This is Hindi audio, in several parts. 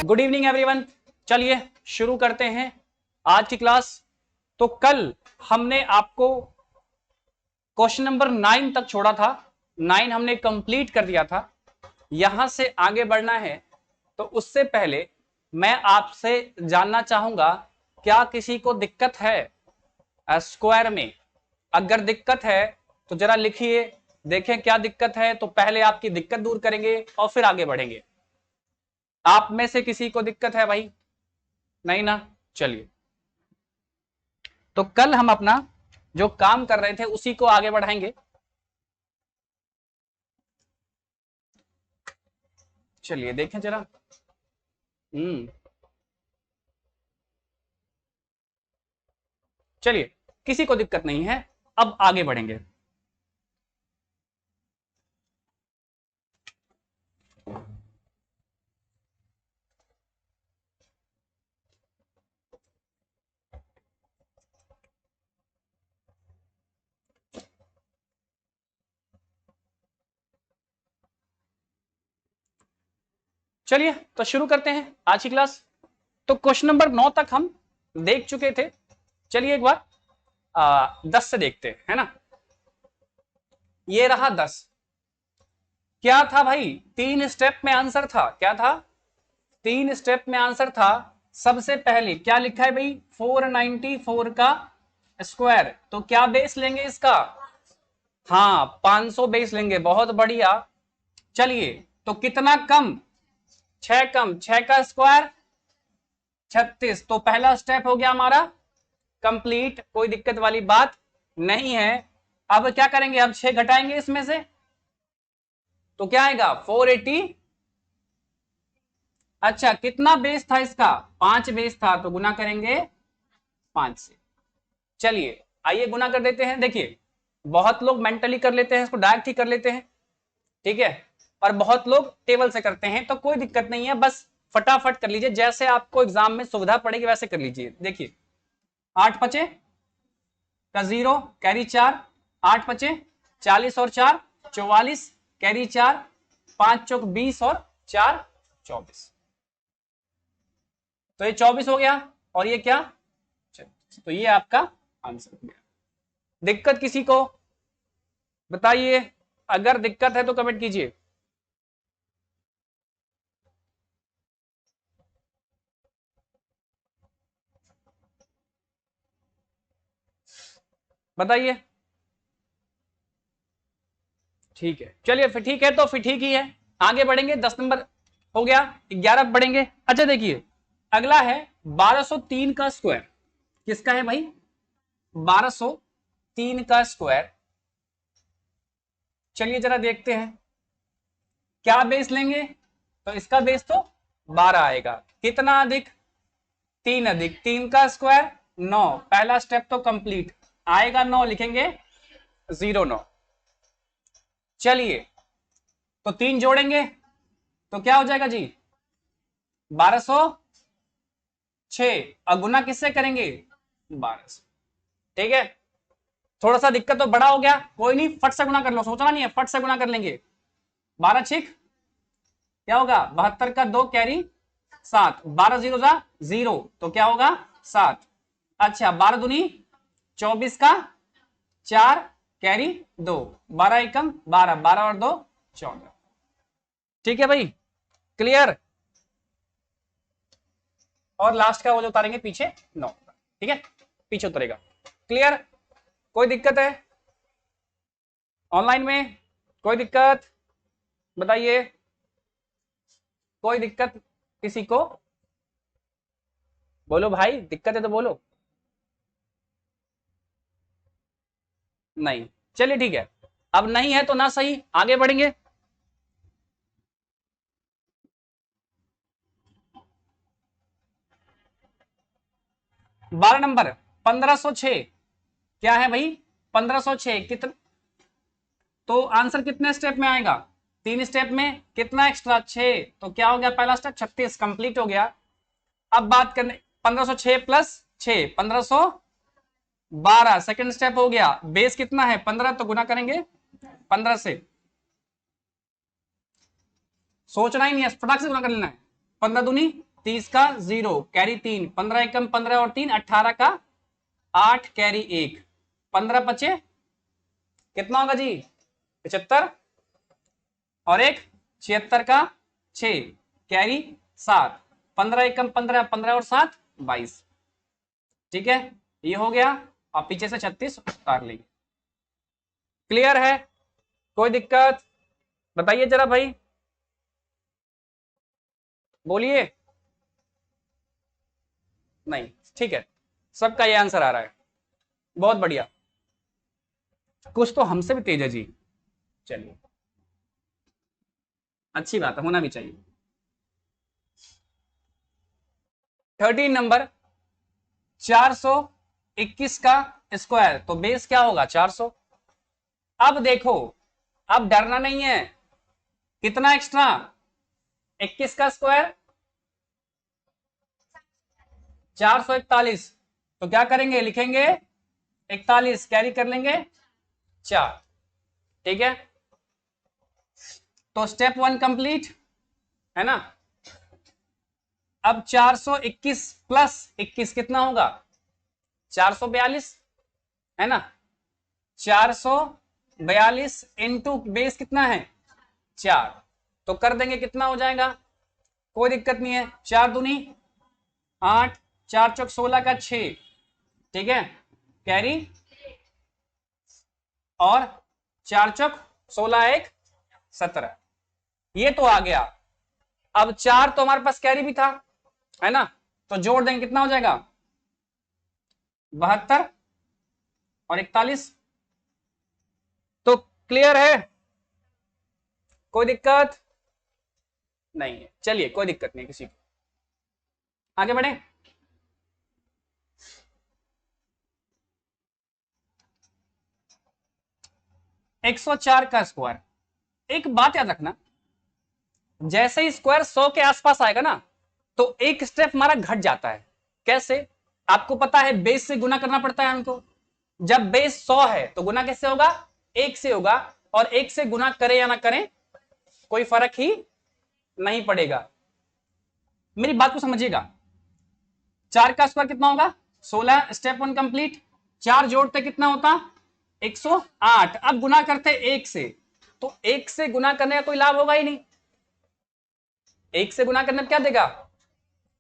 Good evening everyone. चलिए शुरू करते हैं आज की क्लास। तो कल हमने आपको क्वेश्चन नंबर 9 तक छोड़ा था, 9 हमने कंप्लीट कर दिया था। यहां से आगे बढ़ना है तो उससे पहले मैं आपसे जानना चाहूंगा, क्या किसी को दिक्कत है स्क्वायर में? अगर दिक्कत है तो जरा लिखिए, देखें क्या दिक्कत है। तो पहले आपकी दिक्कत दूर करेंगे और फिर आगे बढ़ेंगे। आप में से किसी को दिक्कत है भाई? नहीं ना? चलिए, तो कल हम अपना जो काम कर रहे थे उसी को आगे बढ़ाएंगे। चलिए देखें जरा। चलिए, किसी को दिक्कत नहीं है, अब आगे बढ़ेंगे। चलिए तो शुरू करते हैं आज की क्लास। तो क्वेश्चन नंबर 9 तक हम देख चुके थे। चलिए एक बार 10 से देखते हैं, है ना। ये रहा 10। क्या था भाई? 3 स्टेप में आंसर था। क्या था? 3 स्टेप में आंसर था। सबसे पहले क्या लिखा है भाई? 494 का स्क्वायर। तो क्या बेस लेंगे इसका? हाँ, 500 बेस लेंगे। बहुत बढ़िया। चलिए, तो कितना कम? 6 कम। 6 का स्क्वायर 36। तो पहला स्टेप हो गया हमारा कंप्लीट, कोई दिक्कत वाली बात नहीं है। अब क्या करेंगे? अब 6 घटाएंगे इसमें से, तो क्या आएगा? 480। अच्छा, कितना बेस था इसका? 5 बेस था, तो गुना करेंगे 5 से। चलिए आइए गुना कर देते हैं। देखिए, बहुत लोग मेंटली कर लेते हैं इसको, डायरेक्ट ही कर लेते हैं, ठीक है। और बहुत लोग टेबल से करते हैं, तो कोई दिक्कत नहीं है, बस फटाफट कर लीजिए, जैसे आपको एग्जाम में सुविधा पड़ेगी वैसे कर लीजिए। देखिए, 8 पचे का 0 कैरी 4, 8 पचे 40 और 4 44 कैरी 4, 5 चौक 20 और 4 24। तो ये 24 हो गया और ये क्या? तो ये आपका आंसर हो गया। दिक्कत किसी को बताइए, अगर दिक्कत है तो कमेंट कीजिए। बताइए। ठीक है, चलिए फिर ठीक है, तो फिर ठीक ही है, आगे बढ़ेंगे। 10 नंबर हो गया, 11 बढ़ेंगे। अच्छा देखिए, अगला है 1203 का स्क्वायर। किसका है भाई? 1203 का स्क्वायर। चलिए जरा देखते हैं क्या बेस लेंगे। तो इसका बेस तो 12 आएगा। कितना अधिक? 3 अधिक 3 का स्क्वायर 9। पहला स्टेप तो कंप्लीट आएगा, 9 लिखेंगे 09। चलिए, तो 3 जोड़ेंगे तो क्या हो जाएगा जी? 1206। और गुना किससे करेंगे? 12 से। ठीक है, थोड़ा सा दिक्कत तो बड़ा हो गया, कोई नहीं, फट से गुना कर लो, सोचना नहीं है, फट से गुना कर लेंगे। 12 छिक क्या होगा? 72 का 2 कैरी 7, 12 जीरो जा 0, तो क्या होगा? 7। अच्छा, 12 दूनी 24 का 4 कैरी 2, 12 एकम 12, 12 और 2 14। ठीक है भाई, क्लियर। और लास्ट का वो जो उतारेंगे पीछे 9, ठीक है, पीछे उतरेगा। क्लियर? कोई दिक्कत है ऑनलाइन में? कोई दिक्कत बताइए, कोई दिक्कत किसी को? बोलो भाई, दिक्कत है तो बोलो। नहीं, चलिए ठीक है, अब नहीं है तो ना सही, आगे बढ़ेंगे। बारह नंबर 1506 क्या है भाई? 1506 कितना? तो आंसर कितने स्टेप में आएगा? 3 स्टेप में। कितना एक्स्ट्रा? 6। तो क्या हो गया? पहला स्टेप 36 कंप्लीट हो गया। अब बात करने 1506 प्लस 6 1512 सेकंड स्टेप हो गया। बेस कितना है? 15, तो गुना करेंगे 15 से। सोचना ही नहीं है, फटाक से गुना कर लेना है। 15 दूनी 30 का 0 कैरी 3, 15 एकम 15 और 3 18 का 8 कैरी 1, 15 बचे कितना होगा जी 75 और एक 76 का 6 कैरी 7, 15 एकम 15, 15 और 7 22। ठीक है, ये हो गया। और पीछे से 36 उतार लेंगे। क्लियर है? कोई दिक्कत बताइए जरा भाई, बोलिए। नहीं, ठीक है, सबका ये आंसर आ रहा है, बहुत बढ़िया। कुछ तो हमसे भी तेज है जी। चलिए, अच्छी बात है, होना भी चाहिए। 13 नंबर 421 का स्क्वायर, तो बेस क्या होगा 400। अब देखो, अब डरना नहीं है, कितना एक्स्ट्रा 21 का स्क्वायर 441, तो क्या करेंगे लिखेंगे 41 कैरी कर लेंगे 4। ठीक है, तो स्टेप 1 कंप्लीट है ना। अब 421 प्लस 21 कितना होगा 442 है ना। 442 इंटू बेस कितना है 4, तो कर देंगे कितना हो जाएगा, कोई दिक्कत नहीं है। 4 दूनी 8, 4 चौक 16 का 6, ठीक है कैरी, और 4 चौक 16 1 17, ये तो आ गया। अब 4 तो हमारे पास कैरी भी था है ना, तो जोड़ देंगे कितना हो जाएगा 72 और 41। तो क्लियर है, कोई दिक्कत नहीं है। चलिए, कोई दिक्कत नहीं किसी को, आगे बढ़े। एक 104 का स्क्वायर, एक बात याद रखना, जैसे ही स्क्वायर 100 के आसपास आएगा ना, तो एक स्टेप हमारा घट जाता है। कैसे? आपको पता है बेस से गुना करना पड़ता है हमको। जब बेस 100 है तो गुना कैसे होगा, 1 से होगा, और 1 से गुना करें या ना करें कोई फर्क ही नहीं पड़ेगा। मेरी बात को समझिएगा, 4 का स्क्वायर कितना होगा 16, स्टेप 1 कंप्लीट। 4 जोड़ते कितना होता 108, अब गुना करते 1 से, तो 1 से गुना करने का कोई लाभ होगा ही नहीं। 1 से गुना करने में क्या देगा,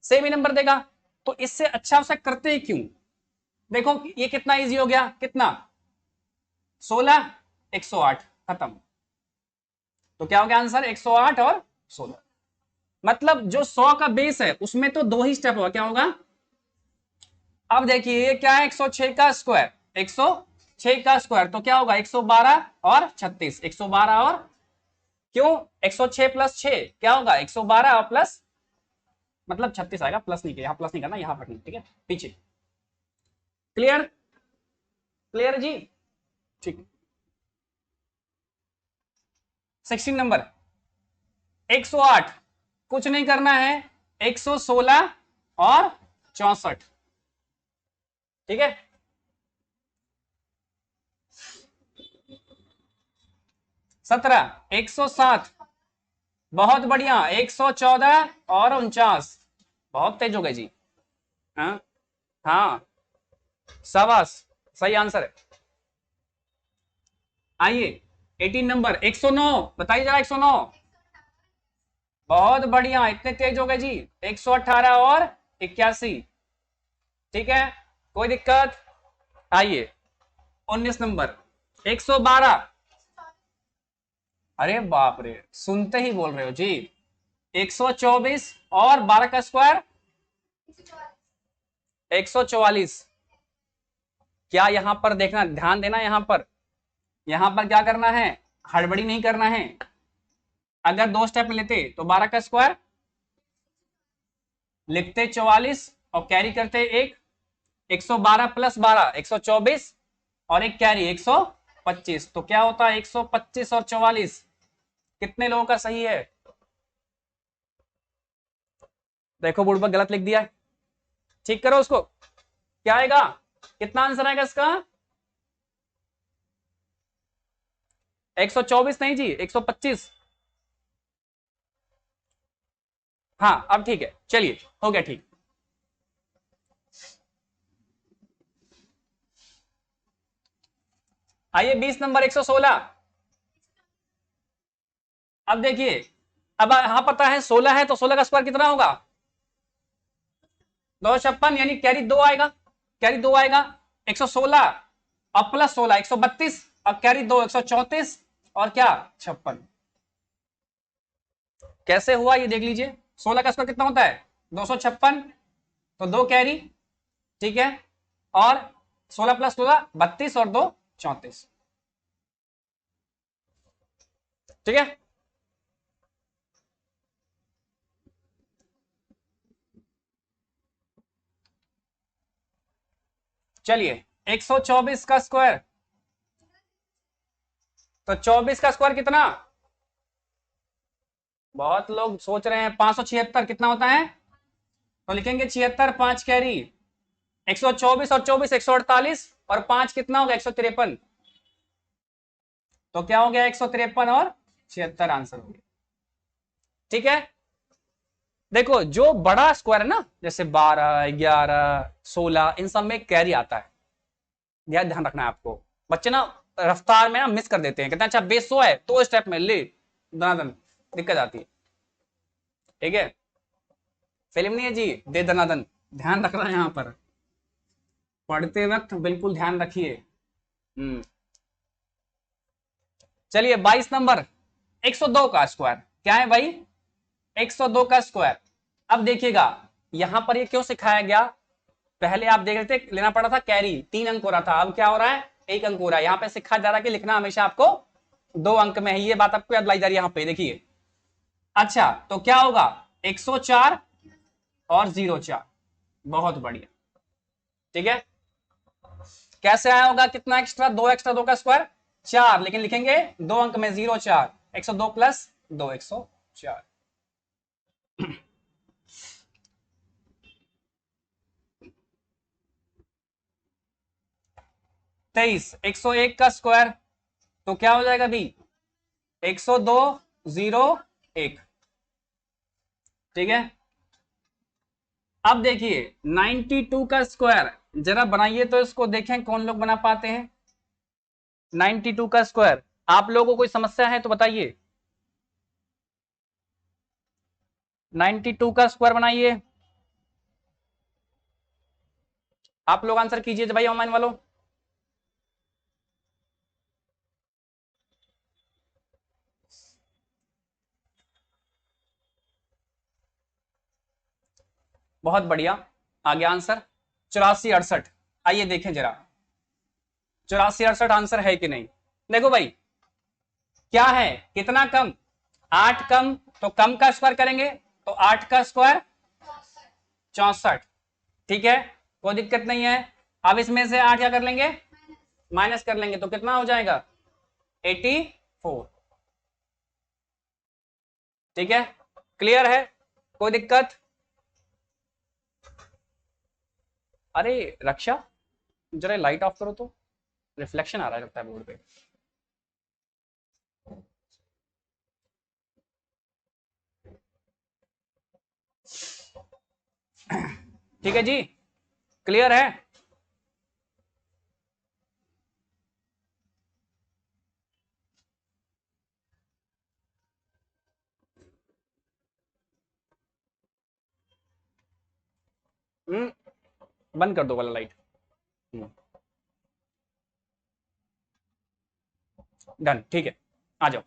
सेम ही नंबर देगा। तो इससे अच्छा उसे करते ही क्यों। देखो ये कितना इजी हो गया, कितना 16 108 खत्म। तो क्या हो गया आंसर 108 और 16। मतलब जो 100 का बेस है उसमें तो 2 ही स्टेप होगा, क्या होगा। अब देखिए ये क्या है 106 का स्क्वायर, 106 का स्क्वायर तो क्या होगा 112 और 36, 112 और क्यों 106 प्लस 6 क्या होगा 112 और प्लस मतलब 36 आएगा, प्लस नहीं किया, यहां प्लस नहीं करना, यहां पर नहीं, ठीक है पीछे। क्लियर, क्लियर जी, ठीक। 16 नंबर 108, कुछ नहीं करना है 116 और 64, ठीक है। 17 107, बहुत बढ़िया 114 और 49, बहुत तेज हो गए जी। हाँ हाँ, शाबाश, सही आंसर है। आइए 18 नंबर 109, बताइए जरा 109, बहुत बढ़िया, इतने तेज हो गए जी। 118 और 81, ठीक है कोई दिक्कत। आइए 19 नंबर 112, अरे बाप रे, सुनते ही बोल रहे हो जी। 124 और 12 का स्क्वायर 144। क्या यहां पर देखना, ध्यान देना, यहां पर क्या करना है, हड़बड़ी नहीं करना है। अगर 2 स्टेप लेते तो 12 का स्क्वायर लिखते 44 और कैरी करते 1, 112 प्लस 12 124 और एक कैरी 125, तो क्या होता है 125 और 44, कितने लोगों का सही है। देखो बुढ़बा गलत लिख दिया है, ठीक करो उसको। क्या आएगा, कितना आंसर आएगा इसका 124 नहीं जी 125। हाँ अब ठीक है, चलिए हो गया ठीक। आइए 20 नंबर 116। अब देखिए, अब यहां पता है 16 है तो 16 का स्क्वायर कितना होगा, 256, यानी कैरी 2 आएगा, कैरी 2 आएगा। 116 और प्लस 16 132 और कैरी 2 134 और क्या 56। कैसे हुआ ये देख लीजिए, 16 का स्क्वायर कितना होता है 256, तो 2 कैरी, ठीक है, और 16 प्लस 16 32 और 2 34, ठीक है। चलिए 124 का स्क्वायर, तो 24 का स्क्वायर कितना, बहुत लोग सोच रहे हैं 576 कितना होता है, तो लिखेंगे 76, 5 कैरी, 124 और 24 148 और 5 कितना हो गया 153, तो क्या हो गया 153 और 76 आंसर हो गया, ठीक है। देखो जो बड़ा स्क्वायर है ना, जैसे 12 11 16 इन सब में कैरी आता है, यह ध्यान रखना है आपको। बच्चे ना रफ्तार में ना मिस कर देते हैं, कहते हैं अच्छा बेस 100 है तो स्टेप में ले दनादन, दिक्कत आती है, ठीक है। फिल्म नहीं है जी दे दनादन, ध्यान रखना है यहाँ पर, पढ़ते वक्त बिल्कुल ध्यान रखिए। चलिए 22 नंबर 102 का स्क्वायर, क्या है भाई 102 का स्क्वायर। अब देखिएगा यहां पर ये क्यों सिखाया गया, पहले आप देख रहे थे लेना पड़ा था कैरी, 3 अंक हो रहा था, अब क्या हो रहा है 1 अंक हो रहा है। यहां पे सिखा जा रहा है कि लिखना हमेशा आपको 2 अंक में है, ये बात आपको याद लाई जा रही है यहाँ पे देखिए। अच्छा तो क्या होगा 104 और 04, बहुत बढ़िया, ठीक है। कैसे आया होगा, कितना एक्स्ट्रा, 2 एक्स्ट्रा 2 का स्क्वायर 4, लेकिन लिखेंगे 2 अंक में 04, 102 प्लस 2 104। 23 101 का स्क्वायर, तो क्या हो जाएगा भी 102 0 1, ठीक है। अब देखिए 92 का स्क्वायर, जरा बनाइए तो इसको देखें कौन लोग बना पाते हैं। 92 का स्क्वायर, आप लोगों को कोई समस्या है तो बताइए, 92 का स्क्वायर बनाइए, आप लोग आंसर कीजिए भाई ऑनलाइन वालों। बहुत बढ़िया, आ गया आंसर 84 68। आइए देखें जरा 84 68 आंसर है कि नहीं। देखो भाई क्या है, कितना कम, 8 कम, तो कम का स्क्वायर करेंगे तो 8 का स्क्वायर 64, ठीक है, कोई दिक्कत नहीं है। अब इसमें से 8 क्या कर लेंगे, माइनस कर लेंगे, तो कितना हो जाएगा 84, ठीक है, क्लियर है, कोई दिक्कत। अरे रक्षा जरा लाइट ऑफ करो तो, रिफ्लेक्शन आ रहा है लगता है बोर्ड पे। ठीक है जी, क्लियर है। बंद कर दो वाला लाइट। डन, ठीक है, आ जाओ।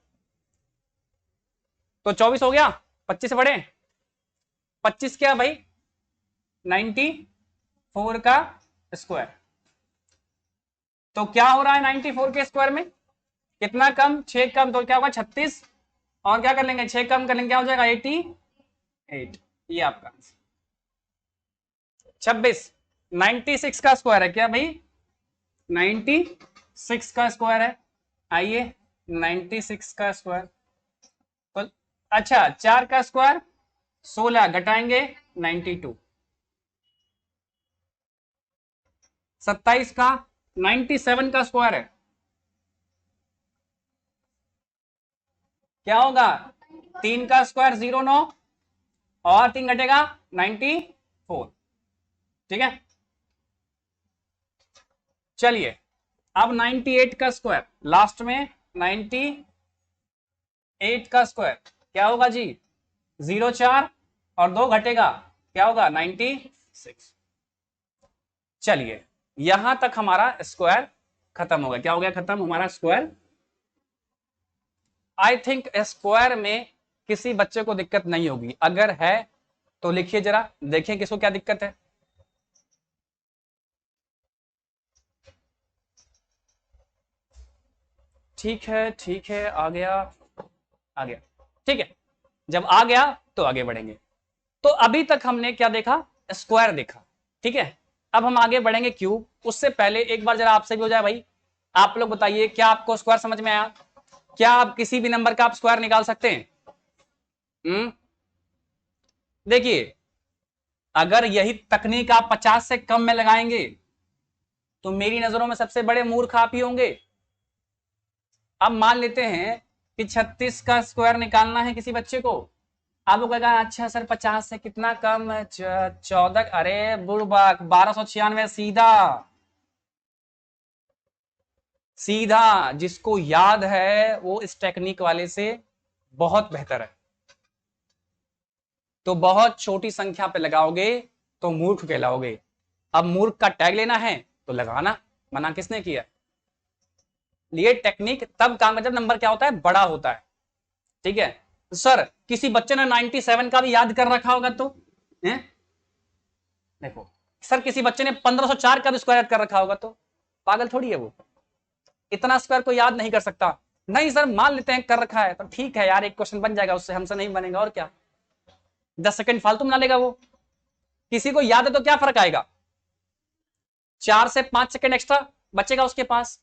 तो 24 हो गया, 25 से बढ़े, 25 क्या भाई 94 का स्क्वायर, तो क्या हो रहा है 94 के स्क्वायर में, कितना कम 6 कम, तो क्या होगा 36, और क्या कर लेंगे 6 कम कर लेंगे, क्या हो जाएगा 88, ये आपका 26। 96 का स्क्वायर है क्या भाई, 96 का स्क्वायर है, आइए 96 का स्क्वायर, तो अच्छा 4 का स्क्वायर 16 घटाएंगे 92, 27 का 97 का स्क्वायर है, क्या होगा 3 का स्क्वायर 09, और 3 घटेगा 94। ठीक है, चलिए अब 98 का स्क्वायर, लास्ट में 98 का स्क्वायर क्या होगा जी, 04 और 2 घटेगा क्या होगा 96। चलिए यहां तक हमारा स्क्वायर खत्म हो गया। क्या हो गया खत्म हमारा स्क्वायर। आई थिंक स्क्वायर में किसी बच्चे को दिक्कत नहीं होगी, अगर है तो लिखिए जरा, देखें किसको क्या दिक्कत है। ठीक है, आ गया, आ गया, ठीक है। जब आ गया तो आगे बढ़ेंगे। तो अभी तक हमने क्या देखा, स्क्वायर देखा, ठीक है। अब हम आगे बढ़ेंगे क्यूब। उससे पहले एक बार जरा आपसे भी हो जाए भाई, आप लोग बताइए क्या आपको स्क्वायर समझ में आया? क्या आप किसी भी नंबर का आप स्क्वायर निकाल सकते हैं? देखिए अगर यही तकनीक आप 50 से कम में लगाएंगे तो मेरी नजरों में सबसे बड़े मूर्ख आप ही होंगे। अब मान लेते हैं कि 36 का स्क्वायर निकालना है किसी बच्चे को, आप लोग कहेगा अच्छा सर 50 से कितना कम है, 14, अरे बुड़बक 1296 सीधा सीधा। जिसको याद है वो इस टेक्निक वाले से बहुत बेहतर है। तो बहुत छोटी संख्या पे लगाओगे तो मूर्ख कहलाओगे। अब मूर्ख का टैग लेना है तो लगाना, मना किसने किया? ये टेक्निक तब काम का जब नंबर क्या होता है, बड़ा होता है। ठीक है सर, किसी बच्चे ने 97 का भी याद कर रखा होगा तो है? देखो सर किसी बच्चे ने 1504 का भी स्क्वायर याद कर रखा होगा तो पागल थोड़ी है वो, इतना स्क्वायर को याद नहीं कर सकता। नहीं सर मान लेते हैं कर रखा है तो ठीक है यार, एक क्वेश्चन बन जाएगा उससे, हमसे नहीं बनेगा और क्या, 10 सेकंड फालतू बना लेगा वो। किसी को याद है तो क्या फर्क आएगा, 4 से 5 सेकंड एक्स्ट्रा बचेगा उसके पास,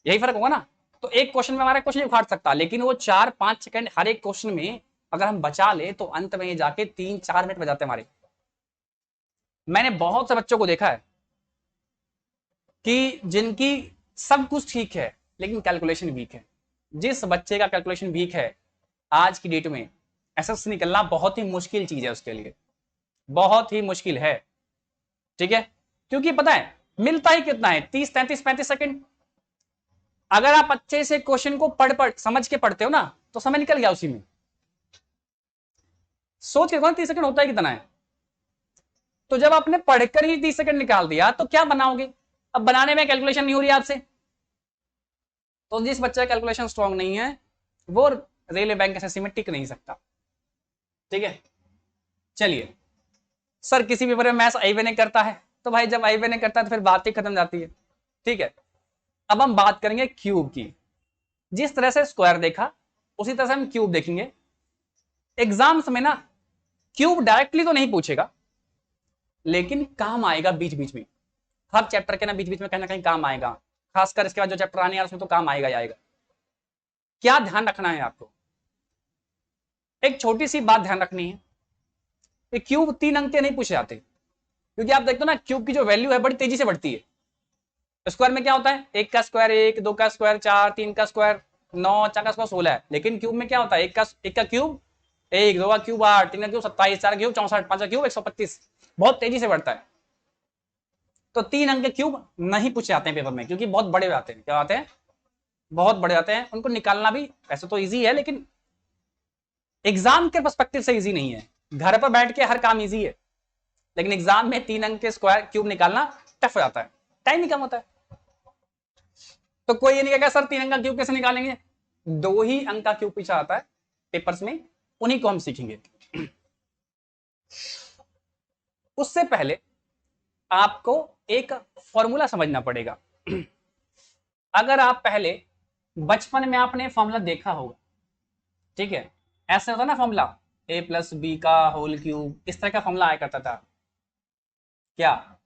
यही फर्क होगा ना। तो एक क्वेश्चन में हमारा क्वेश्चन नहीं उखाड़ सकता, लेकिन वो 4-5 सेकंड हर एक क्वेश्चन में अगर हम बचा ले तो अंत में ये जाके 3-4 मिनट बजाते हमारे। मैंने बहुत से बच्चों को देखा है कि जिनकी सब कुछ ठीक है लेकिन कैलकुलेशन वीक है। जिस बच्चे का कैलकुलेशन वीक है आज की डेट में एसएस निकलना बहुत ही मुश्किल चीज है उसके लिए, बहुत ही मुश्किल है। ठीक है, क्योंकि पता है मिलता ही कितना है, 30-33-35 सेकंड। अगर आप अच्छे से क्वेश्चन को पढ़ समझ के पढ़ते हो ना तो समय निकल गया उसी में। सोच के कौन 30 सेकंड होता है कितना है, तो जब आपने पढ़कर ही 30 सेकंड निकाल दिया तो क्या बनाओगे? अब बनाने में कैलकुलेशन नहीं हो रही आपसे, तो जिस बच्चे का कैलकुलेशन स्ट्रांग नहीं है वो रेलवे बैंक एसएससी में टिक नहीं सकता। ठीक है, चलिए सर किसी पेपर में मैथ्स आईवे ने करता है, तो भाई जब आईवे ने करता है तो फिर बात ही खत्म जाती है। ठीक है, अब हम बात करेंगे क्यूब की। जिस तरह से स्क्वायर देखा उसी तरह से हम क्यूब देखेंगे। एग्जाम्स में ना क्यूब डायरेक्टली तो नहीं पूछेगा लेकिन काम आएगा बीच बीच में, हर चैप्टर के ना बीच बीच में कहीं ना कहीं काम आएगा, खासकर इसके बाद जो चैप्टर आने उसमें तो काम आएगा ही आएगा। क्या ध्यान रखना है आपको, एक छोटी सी बात ध्यान रखनी है कि क्यूब 3 अंक के नहीं पूछे जाते, क्योंकि आप देखते हो ना क्यूब की जो वैल्यू है बड़ी तेजी से बढ़ती है। स्क्वायर में क्या होता है, 1 का स्क्वायर 1, 2 का स्क्वायर 4, 3 का स्क्वायर 9, 4 का स्क्वायर 16 है, लेकिन क्यूब में क्या होता है, एक का क्यूब 1, 2 का क्यूब 8, 3 का क्यूब 27, 4 का क्यूब 64, 5 का क्यूब 125, बहुत तेजी से बढ़ता है। तो 3 अंक के क्यूब नहीं पूछे जाते हैं पेपर में, क्योंकि बहुत बड़े आते हैं। क्या आते हैं, बहुत बड़े आते हैं, उनको निकालना भी वैसे तो ईजी है लेकिन एग्जाम के पर्सपेक्टिव से ईजी नहीं है। घर पर बैठ के हर काम ईजी है, लेकिन एग्जाम में 3 अंक के स्क्वायर क्यूब निकालना टफ हो जाता है, टाइम ही कम होता है। तो कोई ये नहीं कहेगा सर 3 अंक का क्यूब कैसे निकालेंगे, 2 ही अंक का क्यूब पूछा आता है पेपर्स में, उन्हीं को हम सीखेंगे। उससे पहले आपको एक फॉर्मूला समझना पड़ेगा। अगर आप पहले बचपन में आपने फॉर्मूला देखा होगा, ठीक है, ऐसे होता ना फॉर्मूला a+b का होल क्यूब, इस तरह का फॉर्मूला आया करता था। क्या,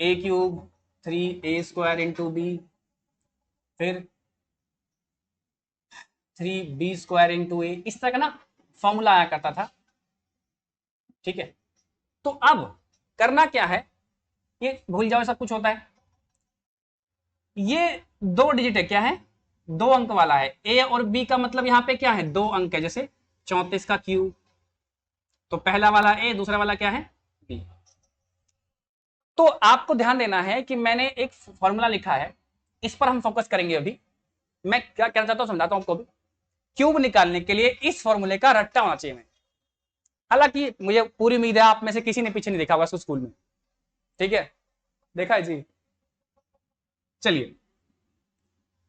a³ 3a² इंटू बी, फिर 3b² इंटू ए, इस तरह का ना फॉर्मूला आया करता था। ठीक है, तो अब करना क्या है, ये भूल जाओ सब कुछ होता है। ये 2 डिजिट है, क्या है, 2 अंक वाला है। ए और बी का मतलब यहाँ पे क्या है, 2 अंक है, जैसे 34 का क्यूब तो पहला वाला ए, दूसरा वाला क्या है बी। तो आपको ध्यान देना है कि मैंने एक फॉर्मूला लिखा है, इस पर हम फोकस करेंगे अभी। मैं क्या कहना चाहता हूं समझाता हूं आपको भी। क्यूब निकालने के लिए इस फॉर्मूले का रट्टा होना चाहिए। हालांकि मुझे पूरी उम्मीद है आप में से किसी ने पीछे नहीं देखा होगा स्कूल में, ठीक है, देखा है जी। चलिए,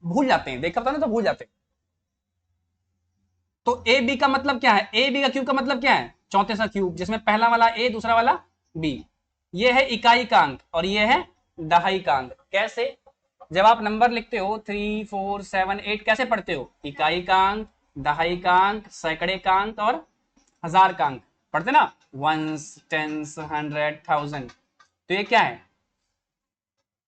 भूल जाते हैं, देखा था ना तो भूल जाते हैं। तो ए बी का मतलब क्या है, ए बी का क्यूब का मतलब क्या है, चौथे सा क्यूब, जिसमें पहला वाला ए, दूसरा वाला बी। ये है इकाई का अंक और ये है दहाई का अंक। कैसे, जब आप नंबर लिखते हो 3, 4, 7, 8 कैसे पढ़ते हो, इकाई का अंक, दहाई का अंक, सैकड़े का अंक और हजार का अंक पढ़ते ना, वंस, टेंस, 100, 1000। तो ये क्या है,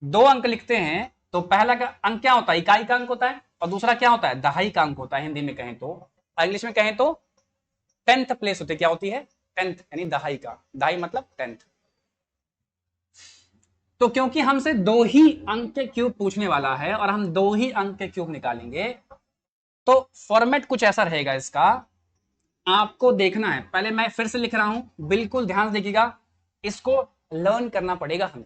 दो अंक लिखते हैं तो पहला का अंक क्या होता है, इकाई का अंक होता है, और दूसरा क्या होता है, दहाई का अंक होता है। हिंदी में कहें तो, इंग्लिश में कहें तो 10th प्लेस होती है, क्या होती है 10th, यानी दहाई का, दहाई मतलब 10th। तो क्योंकि हमसे दो ही अंक के क्यूब पूछने वाला है और हम दो ही अंक के क्यूब निकालेंगे, तो फॉर्मेट कुछ ऐसा रहेगा इसका, आपको देखना है। पहले मैं फिर से लिख रहा हूं, बिल्कुल ध्यान से देखिएगा, इसको लर्न करना पड़ेगा हमें।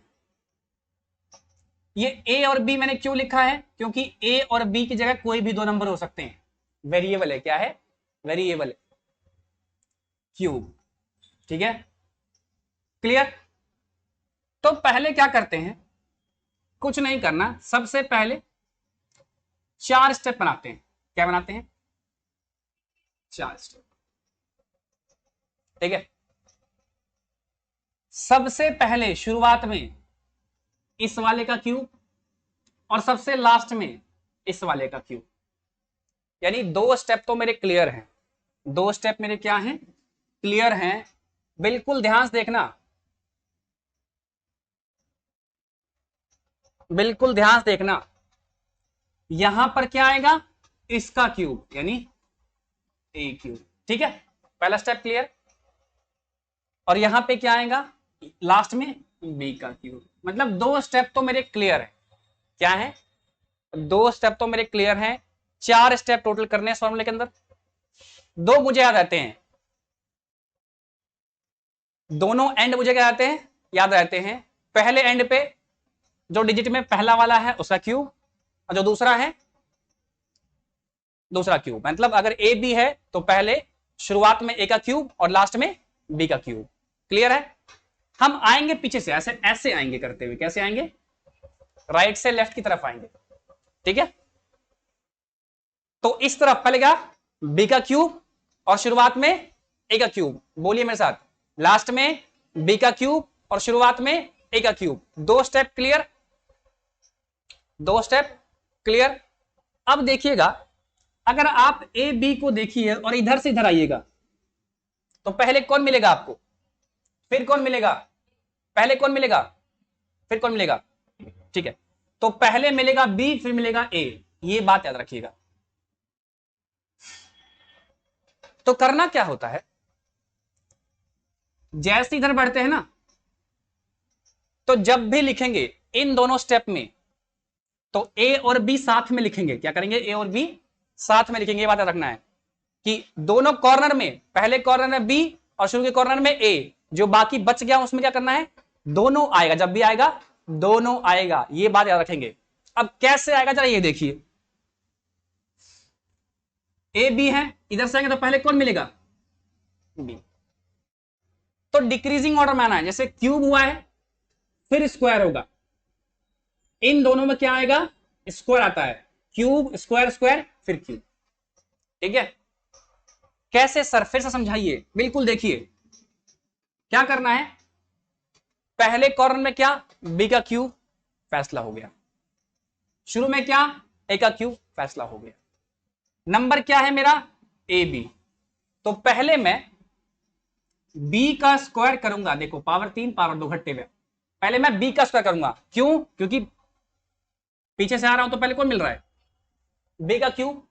ये ए और बी मैंने क्यों लिखा है, क्योंकि ए और बी की जगह कोई भी दो नंबर हो सकते हैं, वेरिएबल है, क्या है, वेरिएबल है, क्यूब, ठीक है, क्लियर। तो पहले क्या करते हैं, कुछ नहीं करना, सबसे पहले 4 स्टेप बनाते हैं। क्या बनाते हैं, 4 स्टेप, ठीक है। सबसे पहले शुरुआत में इस वाले का क्यूब और सबसे लास्ट में इस वाले का क्यूब, यानी 2 स्टेप तो मेरे क्लियर हैं, 2 स्टेप मेरे क्या हैं, क्लियर हैं। बिल्कुल ध्यान से देखना, बिल्कुल ध्यान से देखना, यहां पर क्या आएगा, इसका क्यूब यानी ए क्यूब, ठीक है, पहला स्टेप क्लियर। और यहां पे क्या आएगा लास्ट में, बी का क्यूब। मतलब 2 स्टेप तो मेरे क्लियर है, क्या है, 2 स्टेप तो मेरे क्लियर हैं। 4 स्टेप टोटल करने हैं फॉर्मूले के अंदर। 2 मुझे याद रहते हैं, दोनों एंड मुझे क्या रहते हैं, याद रहते हैं। पहले एंड पे जो डिजिट में पहला वाला है उसका क्यूब, और जो दूसरा है दूसरा क्यूब। मतलब अगर ए बी है तो पहले शुरुआत में ए का क्यूब और लास्ट में बी का क्यूब। क्लियर है। हम आएंगे पीछे से, ऐसे ऐसे आएंगे करते हुए, कैसे आएंगे, राइट से लेफ्ट की तरफ आएंगे, ठीक है। तो इस तरफ पहले क्या, बी का क्यूब और शुरुआत में ए का क्यूब, बोलिए मेरे साथ, लास्ट में बी का क्यूब और शुरुआत में ए का cube. 2 step clear, 2 step clear. अब देखिएगा, अगर आप ए बी को देखिए और इधर से इधर आइएगा, तो पहले कौन मिलेगा आपको, फिर कौन मिलेगा, पहले कौन मिलेगा, फिर कौन मिलेगा, ठीक है। तो पहले मिलेगा बी, फिर मिलेगा ए, ये बात याद रखिएगा। तो करना क्या होता है, जैसे इधर बढ़ते हैं ना, तो जब भी लिखेंगे इन दोनों स्टेप में, तो ए और बी साथ में लिखेंगे। क्या करेंगे, ए और बी साथ में लिखेंगे। ये बात याद रखना है कि दोनों कॉर्नर में, पहले कॉर्नर में बी और शुरू के कॉर्नर में ए, जो बाकी बच गया उसमें क्या करना है, दोनों आएगा, जब भी आएगा दोनों आएगा, ये बात याद रखेंगे। अब कैसे आएगा जरा ये देखिए, ए बी है, इधर से आएंगे तो पहले कौन मिलेगा, बी। तो डिक्रीजिंग ऑर्डर में आना है, जैसे क्यूब हुआ है फिर स्क्वायर होगा, इन दोनों में क्या आएगा, स्क्वायर आता है, क्यूब स्क्वायर स्क्वायर फिर क्यूब, ठीक है। कैसे सर, फिर से समझाइए, बिल्कुल देखिए क्या करना है। पहले कॉर्नर में क्या, बी का क्यूब, फैसला हो गया। शुरू में क्या, ए का क्यूब, फैसला हो गया। नंबर क्या है मेरा, ए बी। तो पहले मैं बी का स्क्वायर करूंगा, देखो पावर 3 पावर 2 घट्टे में, पहले मैं बी का स्क्वायर करूंगा, क्यों, क्योंकि पीछे से आ रहा हूं तो पहले कौन मिल रहा है, बी का क्यूब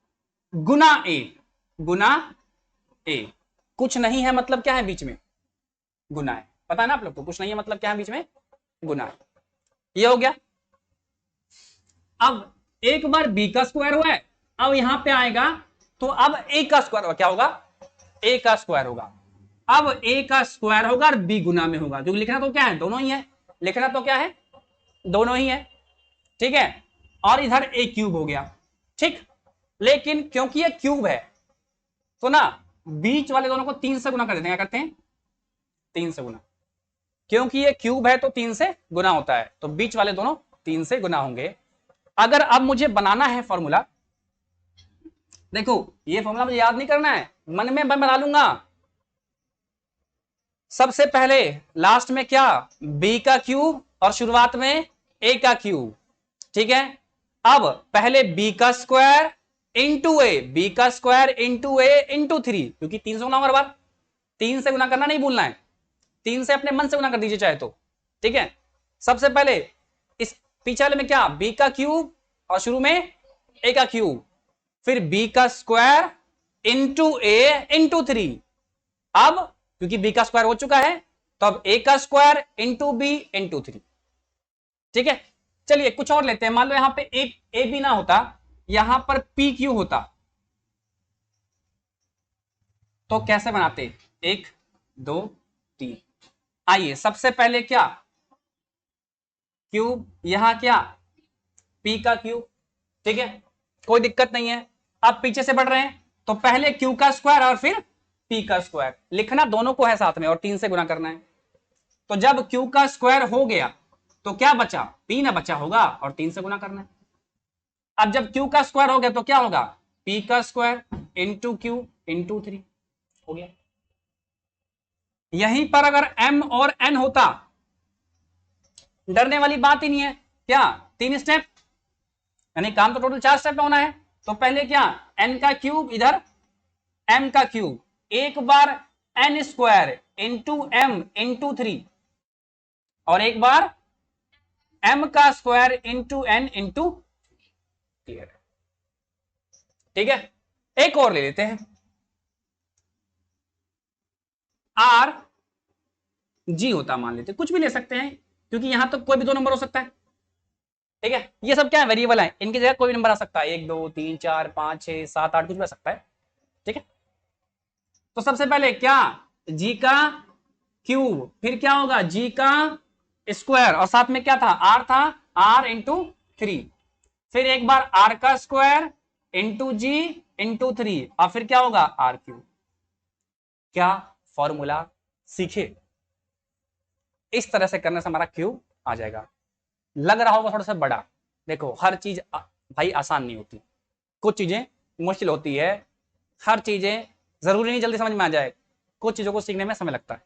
गुना ए, गुना ए। कुछ नहीं है मतलब क्या है बीच में, गुना है, पता है ना आप लोग को, कुछ नहीं है मतलब क्या है बीच में, गुना है। ये हो गया। अब एक बार बी का स्क्वायर हुआ है, अब यहां पे आएगा तो अब ए का स्क्वायर क्या होगा, ए का स्क्वायर होगा। अब a का स्क्वायर होगा और b गुना में होगा, क्योंकि लिखना तो क्या है, दोनों ही है, लिखना तो क्या है, दोनों ही है, ठीक है। और इधर a क्यूब हो गया, ठीक। लेकिन क्योंकि ये क्यूब है तो ना बीच वाले दोनों को 3 से गुना कर देते हैं, क्या करते हैं, 3 से गुना, क्योंकि ये क्यूब है तो 3 से गुना होता है, तो बीच वाले दोनों 3 से गुना होंगे। अगर अब मुझे बनाना है फॉर्मूला, देखो ये फॉर्मूला मुझे याद नहीं करना है, मन में मैं बना लूंगा। सबसे पहले लास्ट में क्या, b का क्यूब और शुरुआत में a का क्यूब, ठीक है। अब पहले b का स्क्वायर इंटू ए, बी का स्क्वायर इंटू ए इंटू 3, क्योंकि 3 से गुना हर बार, 3 से गुना करना नहीं भूलना है, 3 से अपने मन से गुना कर दीजिए चाहे तो, ठीक है। सबसे पहले इस पीछे वाले में क्या, b का क्यूब और शुरू में a का क्यूब, फिर b का स्क्वायर इंटू ए इंटू 3। अब क्योंकि b का स्क्वायर हो चुका है तो अब a का स्क्वायर इंटू बी इंटू 3, ठीक है। चलिए कुछ और लेते हैं, मान लो यहां पे ए बी ना होता, यहां पर पी क्यू होता, तो कैसे बनाते, 1 2 3। आइए सबसे पहले क्या, क्यूब, यहां क्या, पी का क्यूब, ठीक है, कोई दिक्कत नहीं है। अब पीछे से बढ़ रहे हैं तो पहले क्यू का स्क्वायर और फिर पी का स्क्वायर, लिखना दोनों को है साथ में और 3 से गुना करना है। तो जब क्यू का स्क्वायर हो गया तो क्या बचा, पी ना बचा होगा और 3 से गुना करना है। अब जब क्यू का स्क्वायर हो गया तो क्या होगा, पी का स्क्वायर इंटू क्यू इंटू 3 हो गया। यहीं पर अगर m और n होता, डरने वाली बात ही नहीं है, क्या 3 स्टेप, यानी काम तो टोटल 4 स्टेप में होना है। तो पहले क्या, n का क्यूब, इधर m का क्यूब, एक बार n square into m into 3 और एक बार m का स्क्वायर इंटू n इंटू, ठीक है। एक और ले लेते हैं, r g होता मान लेते, कुछ भी ले सकते हैं क्योंकि यहां तो कोई भी 2 नंबर हो सकता है, ठीक है। ये सब क्या है, वेरिएबल है, इनकी जगह कोई भी नंबर आ सकता है, 1 2 3 4 5 6 7 8 कुछ भी आ सकता है, ठीक है। तो सबसे पहले क्या, g का क्यूब, फिर क्या होगा g का स्क्वायर और साथ में क्या था, r था, r इंटू 3, फिर एक बार r का स्क्वायर इंटू g इंटू 3 और फिर क्या होगा r क्यूब। क्या फॉर्मूला सीखे, इस तरह से करने से हमारा क्यूब आ जाएगा। लग रहा होगा थोड़ा सा बड़ा, देखो हर चीज भाई आसान नहीं होती, कुछ चीजें मुश्किल होती है, हर चीजें जरूरी नहीं जल्दी समझ में आ जाए, कुछ चीजों को सीखने में समय लगता है।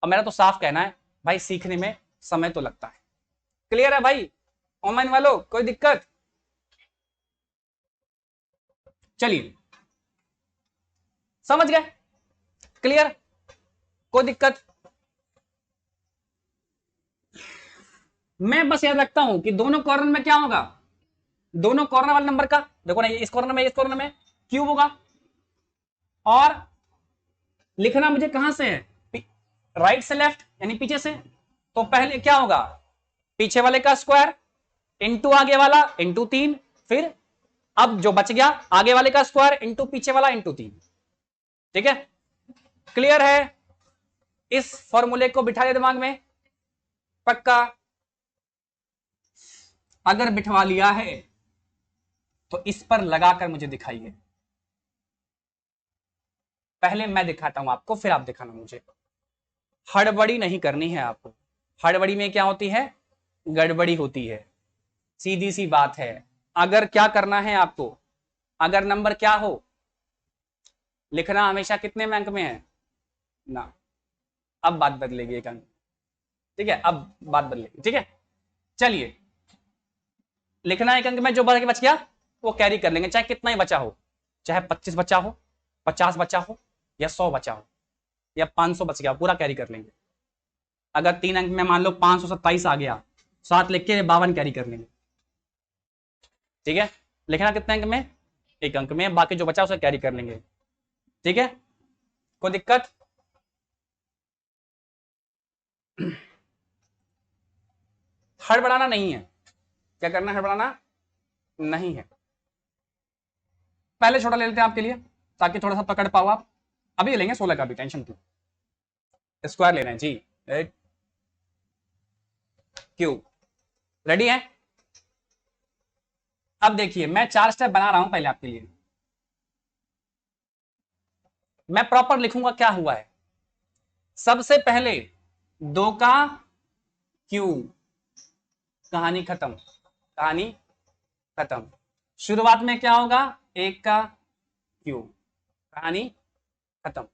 और मेरा तो साफ कहना है भाई, सीखने में समय तो लगता है। क्लियर है भाई, ऑनलाइन वालों कोई दिक्कत, चलिए समझ गए, क्लियर, कोई दिक्कत। मैं बस याद रखता हूं कि दोनों कॉर्नर में क्या होगा, दोनों कॉर्नर वाले नंबर का, देखो ना इस कॉर्नर में, इस कॉर्नर में क्यूब होगा, और लिखना मुझे कहां से है, राइट से लेफ्ट यानी पीछे से। तो पहले क्या होगा, पीछे वाले का स्क्वायर इंटू आगे वाला इंटू 3, फिर अब जो बच गया आगे वाले का स्क्वायर इंटू पीछे वाला इंटू 3, ठीक है। क्लियर है, इस फॉर्मूले को बिठा दे दिमाग में, पक्का। अगर बिठवा लिया है तो इस पर लगाकर मुझे दिखाइए, पहले मैं दिखाता हूं आपको फिर आप दिखाना मुझे, हड़बड़ी नहीं करनी है आपको, हड़बड़ी में क्या होती है, गड़बड़ी होती है, सीधी सी बात है। अगर क्या करना है आपको, अगर नंबर क्या हो, लिखना हमेशा कितने में अंक में है ना, अब बात बदलेगी एक अंक, ठीक है, अब बात बदलेगी, ठीक है। चलिए लिखना एक अंक में, जो बच गया वो कैरी कर लेंगे, चाहे कितना ही बचा हो, चाहे 25 बचा हो, 50 बचा हो, या 100 बचा हो, या 500 बच गया, पूरा कैरी कर लेंगे। अगर 3 अंक में मान लो 527 आ गया, 7 लिख के 52 कैरी कर लेंगे, ठीक है। लिखना कितने अंक में, एक अंक में, बाकी जो बचा उसे कैरी कर लेंगे, ठीक है, कोई दिक्कत। हड़बड़ाना नहीं है, क्या करना है, हड़बड़ाना नहीं है। पहले छोटा ले लेते हैं आपके लिए ताकि थोड़ा सा पकड़ पाओ आप, अभी लेंगे 16 का भी, टेंशन क्यों, स्क्वायर लेना है जी, क्यूब। रेडी है? अब देखिए मैं 4 स्टेप बना रहा हूं पहले आपके लिए, मैं प्रॉपर लिखूंगा क्या हुआ है। सबसे पहले 2 का क्यूब, कहानी खत्म, कहानी खत्म। शुरुआत में क्या होगा, 1 का क्यूब, कहानी खत्म।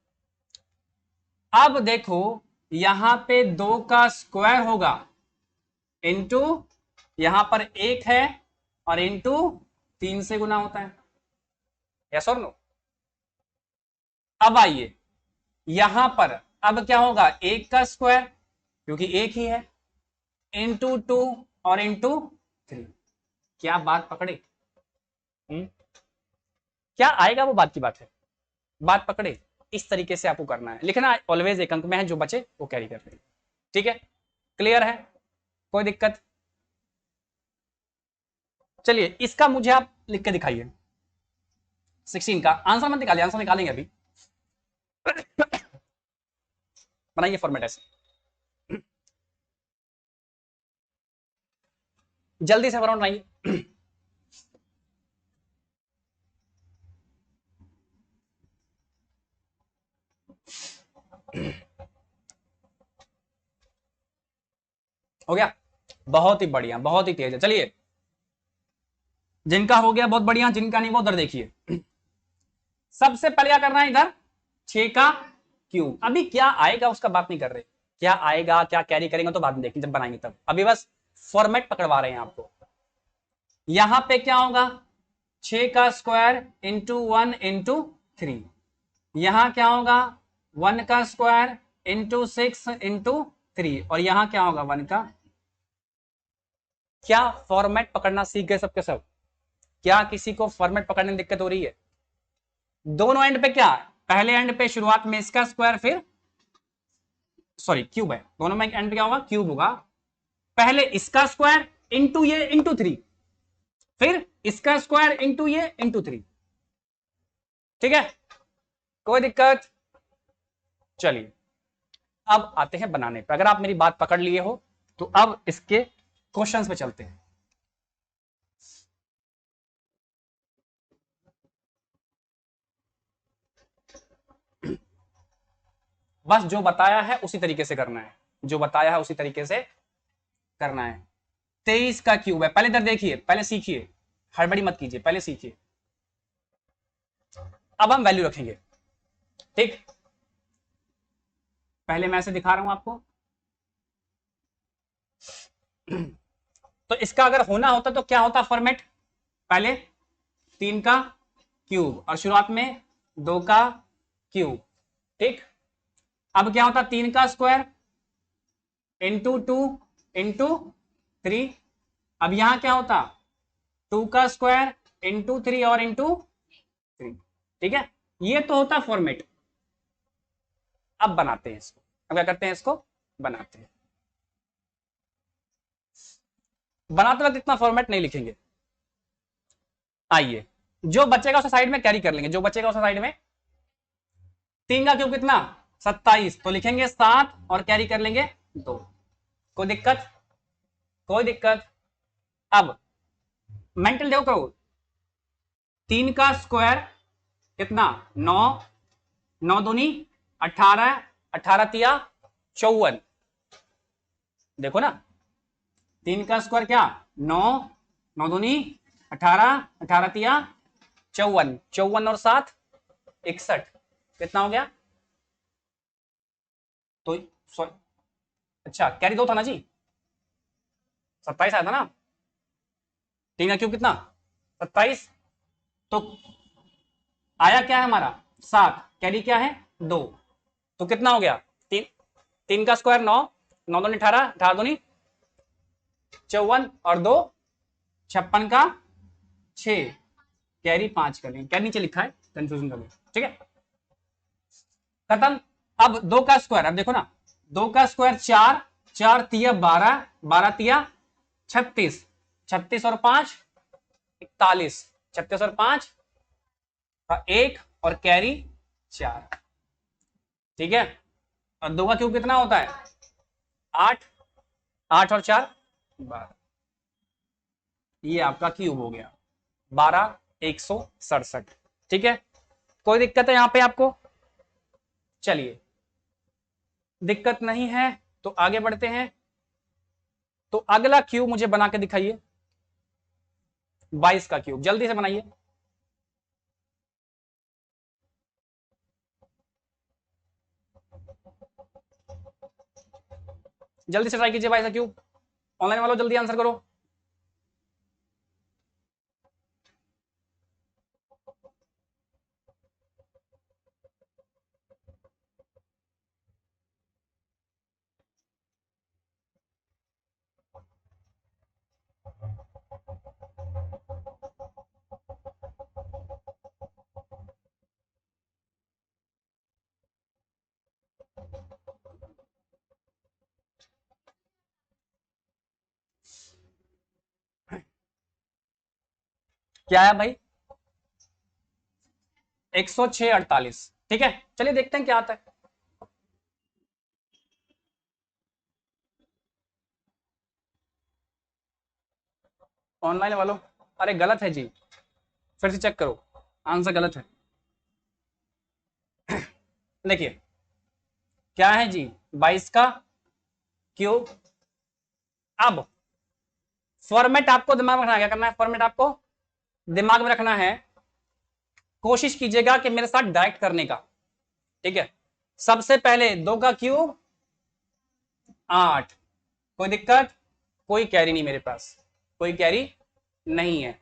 अब देखो यहां पे 2 का स्क्वायर होगा, इंटू यहां पर 1 है और इंटू 3 से गुना होता है, यस और नो। अब आइए यहां पर, अब क्या होगा, 1 का स्क्वायर क्योंकि 1 ही है, इंटू 2 और इंटू 3। क्या बात पकड़े? क्या आएगा वो बात की बात है, बात पकड़े। इस तरीके से आपको करना है, लिखना ऑलवेज एक अंक में है, जो बचे वो कैरी कर लेंगे। ठीक है, क्लियर है, कोई दिक्कत? चलिए इसका मुझे आप लिख के दिखाइए, 16 का आंसर मत निकालिए, आंसर निकालेंगे अभी। बनाइए फॉर्मेट ऐसे, जल्दी से फॉर्मेट बनाइए। हो गया, बहुत ही बढ़िया, बहुत ही तेज है। चलिए जिनका हो गया बहुत बढ़िया, जिनका नहीं वो उधर देखिए। सबसे पहले क्या करना है, इधर 6 का क्यूब। अभी क्या आएगा उसका बात नहीं कर रहे, क्या आएगा क्या कैरी करेंगे तो बाद में देखेंगे, जब बनाएंगे तब। अभी बस फॉर्मेट पकड़वा रहे हैं आपको। यहां पे क्या होगा, 6 का स्क्वायर इंटू 1 इंटू 3। यहां क्या होगा, 1 का स्क्वायर इंटू 6 इंटू 3, और यहां क्या होगा 1 का। क्या फॉर्मेट पकड़ना सीख गए सबके सब? क्या किसी को फॉर्मेट पकड़ने में दिक्कत हो रही है? दोनों एंड पे क्या, पहले एंड पे शुरुआत में इसका स्क्वायर, फिर सॉरी क्यूब है, दोनों में एंड पे क्या होगा, क्यूब होगा। पहले इसका स्क्वायर इंटू ये इंटू 3, फिर इसका स्क्वायर इंटू ये इंटू 3। ठीक है, कोई दिक्कत? चलिए अब आते हैं बनाने पे। अगर आप मेरी बात पकड़ लिए हो तो अब इसके क्वेश्चंस पे चलते हैं। बस जो बताया है उसी तरीके से करना है, जो बताया है उसी तरीके से करना है। 23 का क्यूब है, पहले इधर देखिए, पहले सीखिए, हड़बड़ी मत कीजिए, पहले सीखिए। अब हम वैल्यू रखेंगे, ठीक। पहले मैं ऐसे दिखा रहा हूं आपको। तो इसका अगर होना होता तो क्या होता फॉर्मेट, पहले 3 का क्यूब और शुरुआत में 2 का क्यूब, ठीक। अब क्या होता, 3 का स्क्वायर इंटू 2 इंटू 3। अब यहां क्या होता, 2 का स्क्वायर इंटू 3 और इंटू 3। ठीक है, ये तो होता फॉर्मेट। अब बनाते हैं इसको, अब क्या करते हैं, इसको बनाते हैं। बनाते वक्त इतना फॉर्मेट नहीं लिखेंगे। आइए जो बचेगा उसे साइड में कैरी कर लेंगे, जो बचेगा उसे साइड में। 3 का क्यूब कितना, 27, तो लिखेंगे 7 और कैरी कर लेंगे 2। कोई दिक्कत? कोई दिक्कत? अब मेंटल देखो करो, 3 का स्क्वायर कितना, 9, 9 दूनी 18, 18 तिया 54। देखो ना, 3 का स्क्वायर क्या, 9, 9 दूनी 18, 18 तिया 54, 54 और 7 61, कितना हो गया? तो सॉरी, अच्छा कैरी 2 था ना जी, 27 आया था ना। 3 का क्यूब कितना, 27, तो आया क्या है हमारा 7, कैरी क्या है 2, तो कितना हो गया, 3, 3 का स्क्वायर 9, 9 दूनी 18, 18 दूनी 54 और 2 56 का 6, कैरी 5 कर लेंगे, कैरी नीचे लिखा है, कंफ्यूजन कर, ठीक है, खत्म। अब 2 का स्क्वायर, अब देखो ना, 2 का स्क्वायर 4, 4 तिया 12, 12 तिया 36, 36 और 5 41, 36 और 5 1 और कैरी 4। ठीक है, और 2 का क्यूब कितना होता है? 8। 8 और 4 12। ये आपका क्यूब हो गया 12,167। ठीक है, कोई दिक्कत है यहां पे आपको? चलिए, दिक्कत नहीं है तो आगे बढ़ते हैं। तो अगला क्यूब मुझे बना के दिखाइए, 22 का क्यूब जल्दी से बनाइए। जल्दी से ट्राई कीजिए 22 का क्यूब। ऑनलाइन वालों जल्दी आंसर करो। क्या है भाई? 106,48। ठीक है, चलिए देखते हैं क्या आता है। ऑनलाइन वालों, अरे गलत है जी, फिर से चेक करो, आंसर गलत है। देखिए क्या है जी, 22 का क्यूब। अब फॉर्मेट आपको दिमाग में रखना है, क्या करना है? फॉर्मेट आपको दिमाग में रखना है। कोशिश कीजिएगा कि मेरे साथ डायरेक्ट करने का। ठीक है, सबसे पहले 2 का क्यूब 8। कोई दिक्कत? कोई कैरी नहीं मेरे पास, कोई कैरी नहीं है।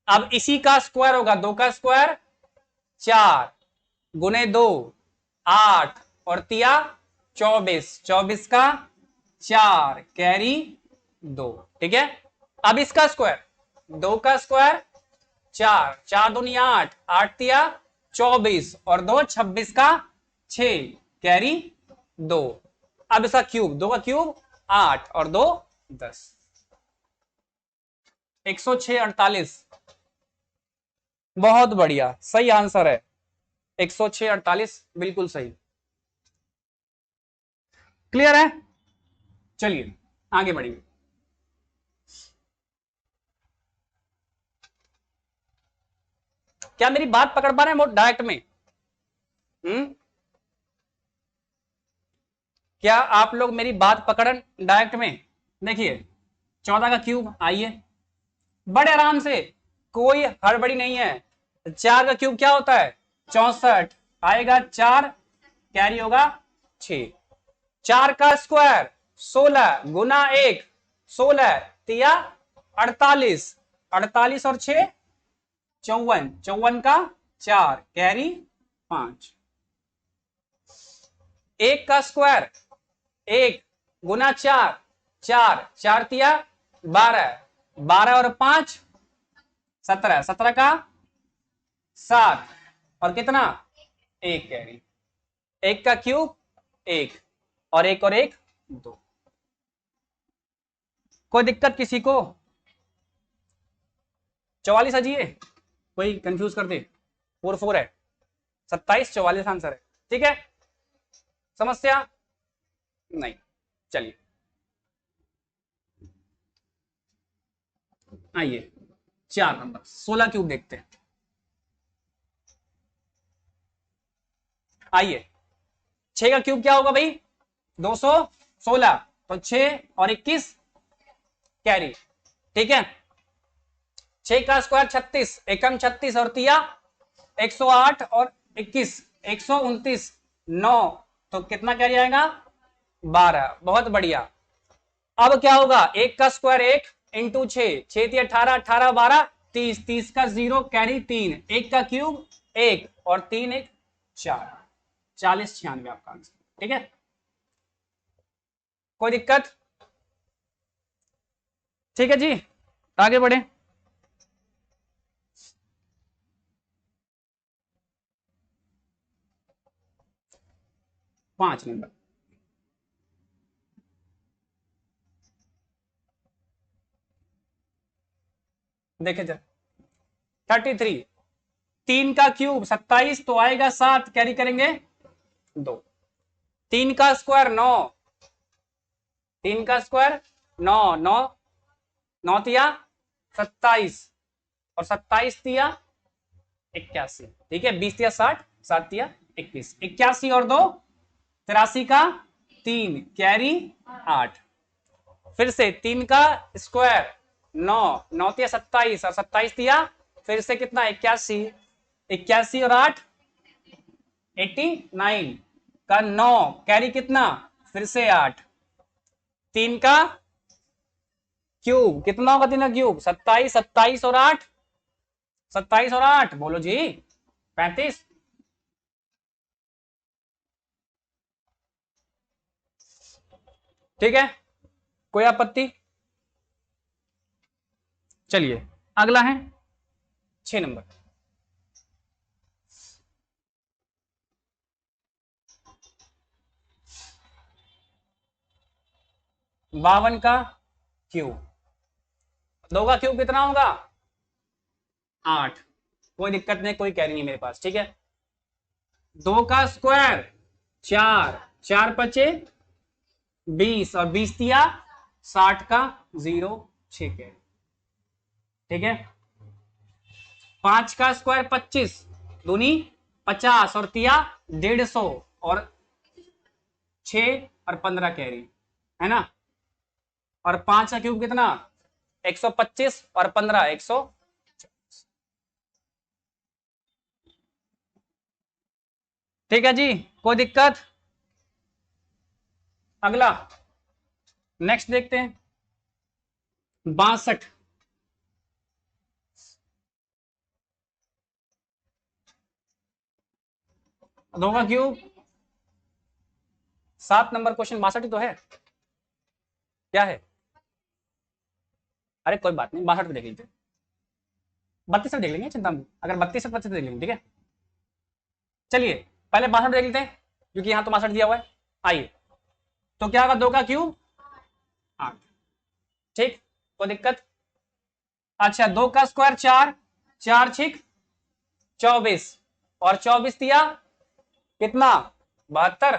अब इसी का स्क्वायर होगा, 2 का स्क्वायर 4 गुने 2 8 और तिया 24, 24 का 4 कैरी 2। ठीक है, अब इसका स्क्वायर, 2 का स्क्वायर 4, 4 दूनी 8, 8 तिया 24 और 2 26 का 6 कैरी 2। अब इसका क्यूब, 2 का क्यूब 8 और 2 10। 106,48। बहुत बढ़िया, सही आंसर है 106,48, बिल्कुल सही। क्लियर है? चलिए आगे बढ़िए। क्या मेरी बात पकड़ पा रहे हैं वो डायरेक्ट में? क्या आप लोग मेरी बात पकड़ डायरेक्ट में? देखिए 14 का क्यूब, आइए बड़े आराम से, कोई हड़बड़ी नहीं है। 4 का क्यूब क्या होता है? 64 आएगा, 4 कैरी होगा 6। 4 का स्क्वायर 16 गुना 1 16 तिया 48, 48 और 6 54, 54 का 4 कैरी 5। 1 का स्क्वायर 1 गुना 4 4, 4 तिया 12, 12 और 5 17, 17 का 7 और कितना? 1 कैरी। 1 का क्यूब 1 और 1 2। कोई दिक्कत किसी को? 44 अजिए, कोई कंफ्यूज कर दे? 4 है, 27 44 आंसर है। ठीक है, समस्या नहीं। चलिए आइए 4 नंबर 16 क्यूब देखते हैं। आइए 6 का क्यूब क्या होगा भाई? 216, तो 6 और 21 कैरी। ठीक है, 6 का स्क्वायर 36, एकम 36 और तिया 108 और 21 129 9, तो कितना कैरी आएगा? 12। बहुत बढ़िया। अब क्या होगा? 1 का स्क्वायर 1 इंटू 6, 6 थी 18, 18 12 30, 30 का 0 कैरी 3, 1 का क्यूब 1 और 3 1 4, 40 96 आपका आंसर। ठीक है, कोई दिक्कत? ठीक है जी, आगे बढ़े। पांच नंबर देखे जरा, 33। 3 का क्यूब 27, तो आएगा 7 कैरी करेंगे 2। 3 का स्क्वायर 9, 3 का स्क्वायर 9, 9 9 तिया 27 और 27 तिया 81, ठीक है। 20 तिया 60, 7 तिया 21, 81 और 2 83 का 3 कैरी 8। फिर से 3 का स्क्वायर 9, 9 तिया 27 और 27 तिया फिर से कितना 81, 81 और 8 89 का 9 कैरी कितना फिर से 8। 3 का क्यूब कितना होगा, 3 का क्यूब 27, 27 और 8 27 और 8 बोलो जी 35। ठीक है, कोई आपत्ति? चलिए अगला है 6 नंबर। बावन का क्यूब, 2 का क्यूब कितना होगा 8, कोई दिक्कत नहीं, कोई कैरी नहीं मेरे पास, ठीक है। 2 का स्क्वायर 4, 4 पचे 20 और 20 दिया 60 का 0 6 कैरी, ठीक है। 5 का स्क्वायर 25 दूनी 50 और तिया 150 और 6 और 15 कैरी, है ना। और 5 का क्यूब कितना 125 और 15 100। ठीक है जी, कोई दिक्कत? अगला नेक्स्ट देखते हैं 62, 2 का क्यूब 7 नंबर क्वेश्चन 62 ही तो है, क्या है? अरे कोई बात नहीं, 62 देख लीजिए, 32 देख लेंगे, चिंता नहीं, अगर 32 से 25 देख लेंगे, ठीक है। चलिए पहले 62 देख लेते हैं क्योंकि यहां तो 62 दिया हुआ है। आइए, तो क्या होगा 2 का क्यूब 8, ठीक, कोई दिक्कत? अच्छा 2 का स्क्वायर 4, 4 6 24 और 24 दिया कितना 72,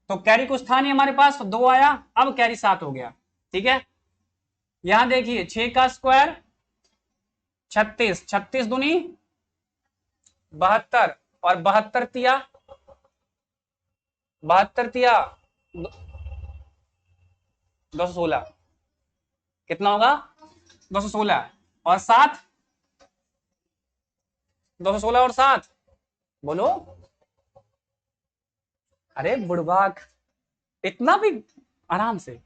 तो कैरी कुछ था नहीं हमारे पास तो 2 आया, अब कैरी 7 हो गया, ठीक है। यहां देखिए 6 का स्क्वायर 36, 36 दूनी 72 और 72 तिया 72 तिया 216, कितना होगा 216 और 7 216 और 7 बोलो, अरे बुड़बाक, इतना भी आराम से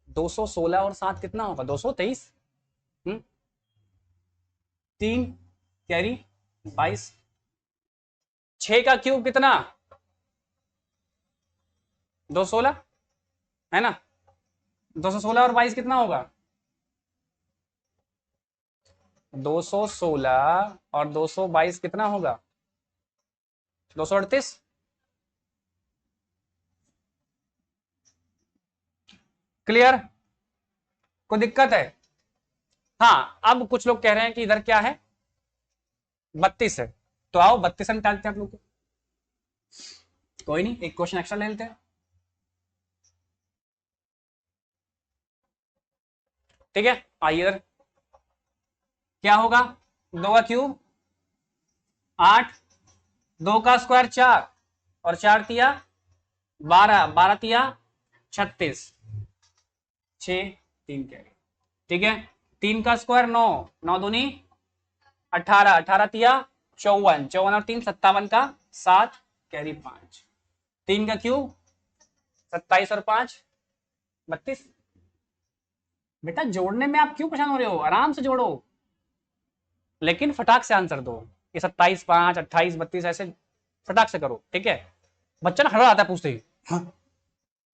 216 और 7 कितना होगा 223, 3 कैरी 22, 6 का क्यूब कितना 216 है ना, 216 और 22 कितना होगा 216 और 222 कितना होगा 238। क्लियर, कोई दिक्कत है? हाँ अब कुछ लोग कह रहे हैं कि इधर क्या है 32 है, तो आओ 32 में डालते हैं आप लोग को, कोई नहीं एक क्वेश्चन एक्स्ट्रा ले लेते हैं, ठीक है। आइए इधर क्या होगा 2 का क्यूब 8, 2 का स्क्वायर 4 और 4 तिया 12, 12 तिया 36, 6 3 कैरी, ठीक है। 3 का स्क्वायर 9, 9 दूनी 18, 18 तिया 54, 54 और 3 57 का 7 कैरी 5, 3 का क्यूब 27 और 5 32। बेटा जोड़ने में आप क्यों परेशान हो रहे हो, आराम से जोड़ो, लेकिन फटाक से आंसर दो, ये 27 5 28 32 ऐसे फटाक से करो, ठीक है। बच्चा ना हड़ा आता है पूछते ही, हाँ?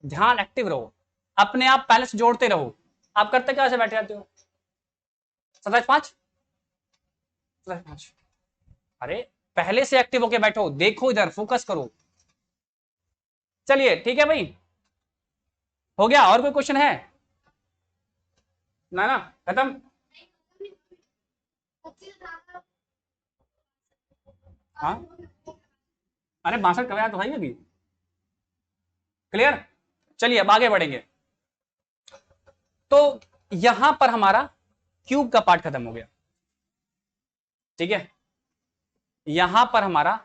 ध्यान एक्टिव रहो, अपने आप पहले से जोड़ते रहो। आप करते क्या ऐसे बैठे रहते हो 27 5 27 5, अरे पहले से एक्टिव होके बैठो, देखो इधर फोकस करो। चलिए ठीक है भाई, हो गया, और कोई क्वेश्चन है ना? ना खत्म। हाँ अरे 62 कब आया तो भाई अभी। क्लियर। चलिए अब आगे बढ़ेंगे। तो यहां पर हमारा क्यूब का पार्ट खत्म हो गया, ठीक है। यहां पर हमारा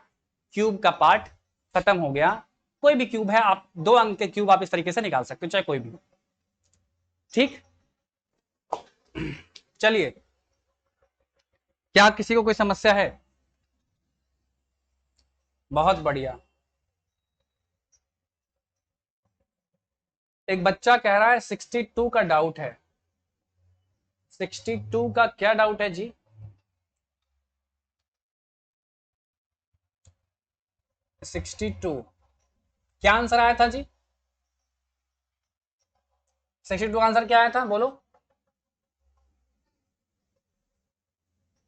क्यूब का पार्ट खत्म हो गया। कोई भी क्यूब है, आप 2 अंक के क्यूब आप इस तरीके से निकाल सकते हो, चाहे कोई भी। ठीक। चलिए, क्या किसी को कोई समस्या है? बहुत बढ़िया। एक बच्चा कह रहा है 62 का डाउट है। 62 का क्या डाउट है जी? 62 क्या आंसर आया था जी? 62 का आंसर क्या आया था, बोलो।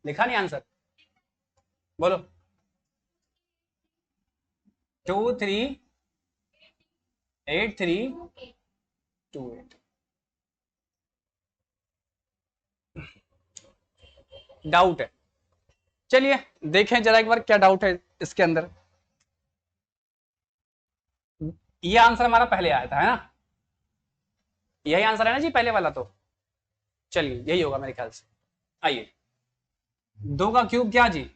लिखा नहीं आंसर, बोलो। 238328। डाउट है। चलिए देखें जरा एक बार क्या डाउट है इसके अंदर। ये आंसर हमारा पहले आया था, है ना? यही आंसर है ना जी पहले वाला? तो चलिए यही होगा मेरे ख्याल से। आइए, 2 का क्यूब क्या जी?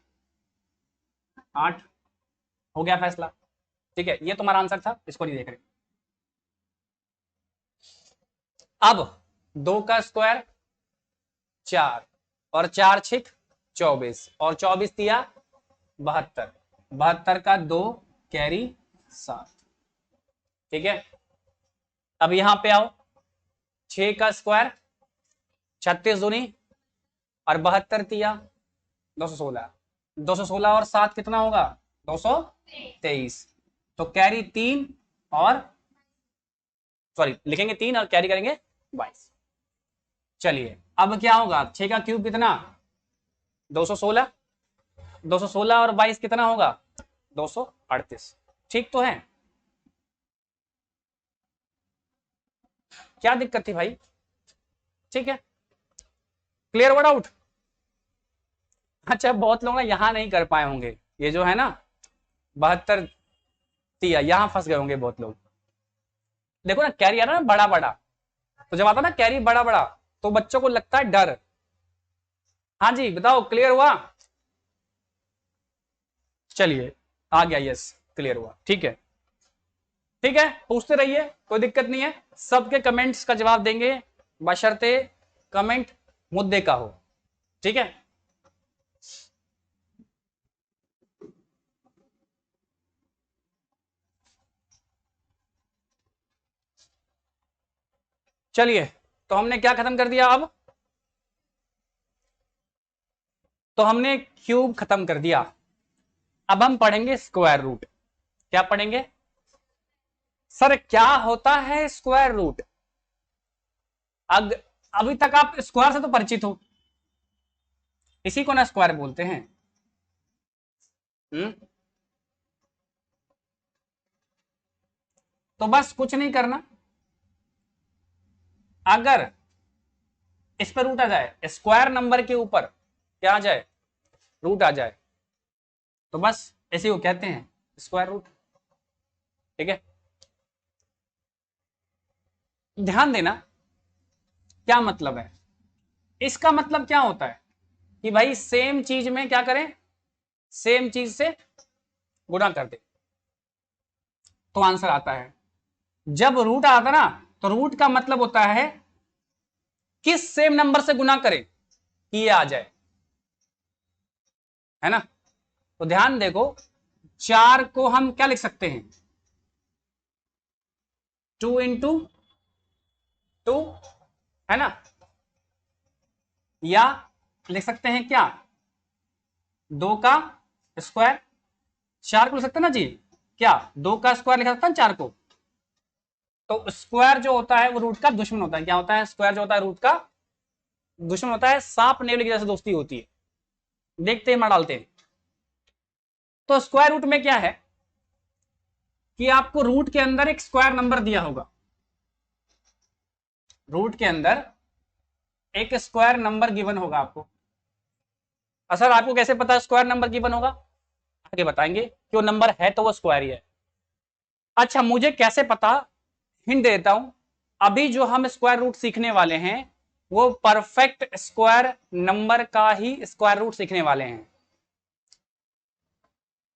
8। हो गया फैसला। ठीक है, ये तुम्हारा आंसर था, इसको नहीं देख रहे। अब 2 का स्क्वायर 4 और 4 छिक 24 और 24 दिया 72। 72 का 2 कैरी 7। ठीक है, अब यहां पे आओ। 6 का स्क्वायर 36 दूनी और 72 दिया 216। 216 और 7 कितना होगा? 223। तो कैरी 3 और सॉरी लिखेंगे 3 और कैरी करेंगे 22। चलिए अब क्या होगा? 6 का क्यूब कितना? 216। 216 और 22 कितना होगा? 238। ठीक तो है? क्या दिक्कत थी भाई? ठीक है, क्लियर हुआ डाउट? अच्छा, बहुत लोग ना यहां नहीं कर पाए होंगे, ये जो है ना 72 दिया, यहां फंस गए होंगे बहुत लोग। देखो ना कैरी आ रहा ना बड़ा बड़ा, तो जब आता ना कैरी बड़ा बड़ा तो बच्चों को लगता है डर। हाँ जी बताओ, क्लियर हुआ? चलिए आ गया, यस क्लियर हुआ। ठीक है, ठीक है, पूछते रहिए, कोई दिक्कत नहीं है। सबके कमेंट्स का जवाब देंगे बशर्ते कमेंट मुद्दे का हो। ठीक है, चलिए तो हमने क्या खत्म कर दिया अब? तो हमने क्यूब खत्म कर दिया। अब हम पढ़ेंगे स्क्वायर रूट। क्या पढ़ेंगे? सर क्या होता है स्क्वायर रूट? अभी तक आप स्क्वायर से तो परिचित हो, इसी को ना स्क्वायर बोलते हैं। तो बस कुछ नहीं करना, अगर इस पर रूट आ जाए, स्क्वायर नंबर के ऊपर क्या आ जाए? रूट आ जाए, तो बस इसी को कहते हैं स्क्वायर रूट। ठीक है, ध्यान देना क्या मतलब है। इसका मतलब क्या होता है कि भाई सेम चीज में क्या करें? सेम चीज से गुणा कर दे तो आंसर आता है। जब रूट आता ना, तो रूट का मतलब होता है किस सेम नंबर से गुना करें कि ये आ जाए, है ना? तो ध्यान देखो, 4 को हम क्या लिख सकते हैं? 2 इंटू 2, है ना? या लिख सकते हैं क्या? 2 का स्क्वायर। 4 को लिख सकते हैं ना जी? क्या 2 का स्क्वायर लिखा सकता है 4 को? तो स्क्वायर जो होता है वो रूट का दुश्मन होता है। क्या होता है? स्क्वायर जो होता है रूट का दुश्मन होता है। सांप नेवले की जैसे दोस्ती होती है, देखते ही मार डालते हैं। तो स्क्वायर रूट में क्या है कि आपको रूट के अंदर एक स्क्वायर नंबर दिया होगा। रूट के अंदर एक स्क्वायर नंबर गिवन होगा आपको। सर आपको कैसे पता स्क्वायर नंबर गिवन होगा? आगे बताएंगे कि वो नंबर है तो वो स्क्वायर ही है। अच्छा, मुझे कैसे पता, हिंट देता हूं, अभी जो हम स्क्वायर रूट सीखने वाले हैं वो परफेक्ट स्क्वायर नंबर का ही स्क्वायर रूट सीखने वाले हैं।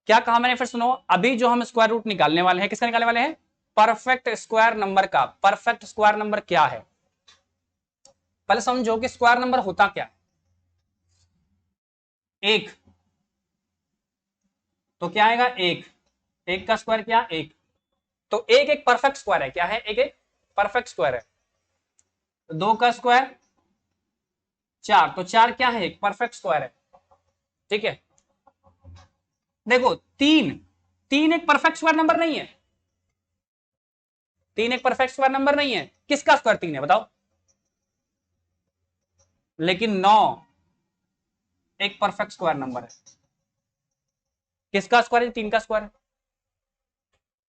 क्या कहा मैंने, फिर सुनो, अभी जो हम स्क्वायर रूट निकालने वाले हैं, किसका निकालने वाले हैं, परफेक्ट स्क्वायर नंबर का। परफेक्ट स्क्वायर नंबर क्या है, पहले समझो कि स्क्वायर नंबर होता क्या। एक, तो क्या आएगा, एक, एक का स्क्वायर क्या, एक, तो एक एक परफेक्ट स्क्वायर है, क्या है, एक एक परफेक्ट स्क्वायर है। दो का स्क्वायर चार, तो चार क्या है, एक परफेक्ट स्क्वायर है, ठीक है। देखो तीन, तीन एक परफेक्ट स्क्वायर नंबर नहीं है, तीन एक परफेक्ट स्क्वायर नंबर नहीं है, किसका स्क्वायर तीन है बताओ, लेकिन नौ एक परफेक्ट स्क्वायर नंबर है, किसका स्क्वायर है, तीन का स्क्वायर है।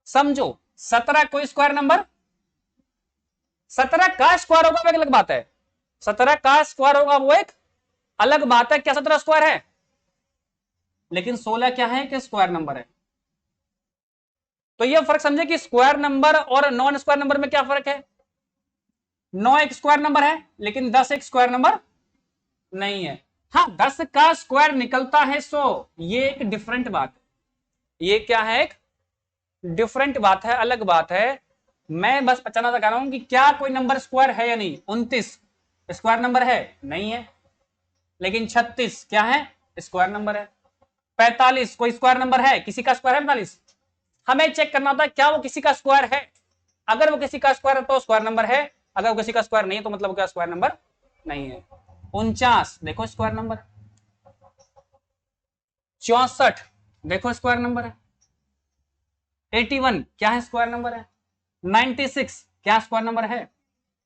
समझो, 17 कोई स्क्वायर नंबर, 17 का स्क्वायर होगा वो एक अलग बात है, 17 का स्क्वायर होगा वो एक अलग बात है, क्या 17 स्क्वायर है, लेकिन 16 क्या है कि स्क्वायर नंबर है। तो ये फर्क समझे कि स्क्वायर नंबर और नॉन स्क्वायर नंबर में क्या फर्क है। 9 एक स्क्वायर नंबर है लेकिन 10 एक स्क्वायर नंबर नहीं है। हाँ, 10 का स्क्वायर निकलता है 100, ये एक डिफरेंट बात है, ये क्या है, एक डिफरेंट बात है, अलग बात है। मैं बस बताना चाह रहा हूं कि क्या कोई नंबर स्क्वायर है या नहीं। 29 स्क्वायर नंबर है, नहीं है, लेकिन 36 क्या है, स्क्वायर नंबर है। 45 कोई स्क्वायर नंबर है, किसी का स्क्वायर है 45, हमें चेक करना था क्या वो किसी का स्क्वायर है। अगर वो किसी का स्क्वायर है तो स्क्वायर नंबर है, अगर वो किसी का स्क्वायर नहीं है तो मतलब क्या स्क्वायर नंबर नहीं है। 49 देखो स्क्वायर नंबर, 64 देखो स्क्वायर नंबर है, 81 क्या है, स्क्वायर नंबर है, 96 क्या स्क्वायर नंबर है,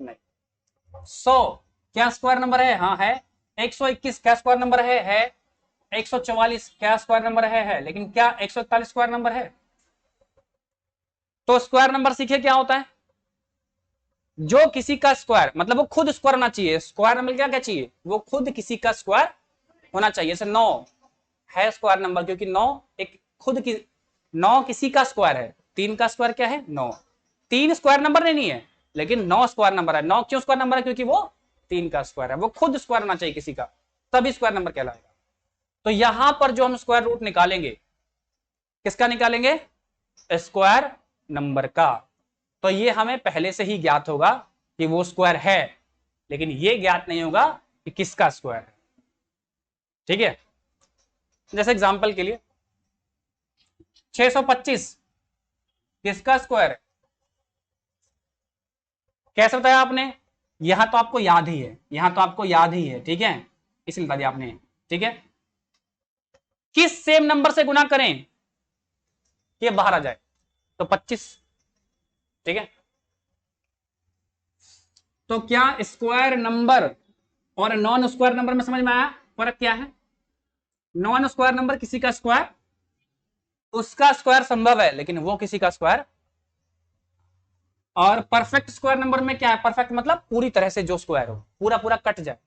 नहीं। 100 क्या स्क्वायर नंबर है, हाँ है। 121 क्या स्क्वायर नंबर है। 144 क्या स्क्वायर नंबर है, लेकिन क्या 141 स्क्वायर नंबर है। तो स्क्वायर नंबर सीखे क्या होता है, जो किसी का स्क्वायर, मतलब वो खुद स्क्वायर होना चाहिए। स्क्वायर नंबर क्या क्या चाहिए, वो खुद किसी का स्क्वायर होना चाहिए। जैसे 9 है स्क्वायर नंबर, क्योंकि 9 एक खुद की, 9 किसी का स्क्वायर है। 3 का स्क्वायर क्या है, 9। 3 स्क्वायर नंबर नहीं है, लेकिन 9 स्क्वायर नंबर है। 9 क्यों स्क्वायर नंबर है, क्योंकि वो 3 का स्क्वायर है, वो खुद स्क्वायर होना चाहिए किसी का, तभी स्क्वायर नंबर कहलाएगा। तो यहां पर जो हम स्क्वायर रूट निकालेंगे, किसका निकालेंगे, स्क्वायर नंबर का। तो ये हमें पहले से ही ज्ञात होगा कि वो स्क्वायर है, लेकिन ये ज्ञात नहीं होगा कि किसका स्क्वायर है, ठीक है। जैसे एग्जांपल के लिए 625 किसका स्क्वायर है, कैसे बताया आपने, यहां तो आपको याद ही है, यहां तो आपको याद ही है, ठीक है, इसलिए बता दिया आपने, ठीक है। किस सेम नंबर से गुना करें कि बाहर आ जाए, तो 25, ठीक है। तो क्या स्क्वायर नंबर और नॉन स्क्वायर नंबर में समझ में आया फर्क क्या है। नॉन स्क्वायर नंबर किसी का स्क्वायर, उसका स्क्वायर संभव है लेकिन वो किसी का स्क्वायर। और परफेक्ट स्क्वायर नंबर में क्या है, परफेक्ट मतलब पूरी तरह से जो स्क्वायर हो, पूरा पूरा कट जाए,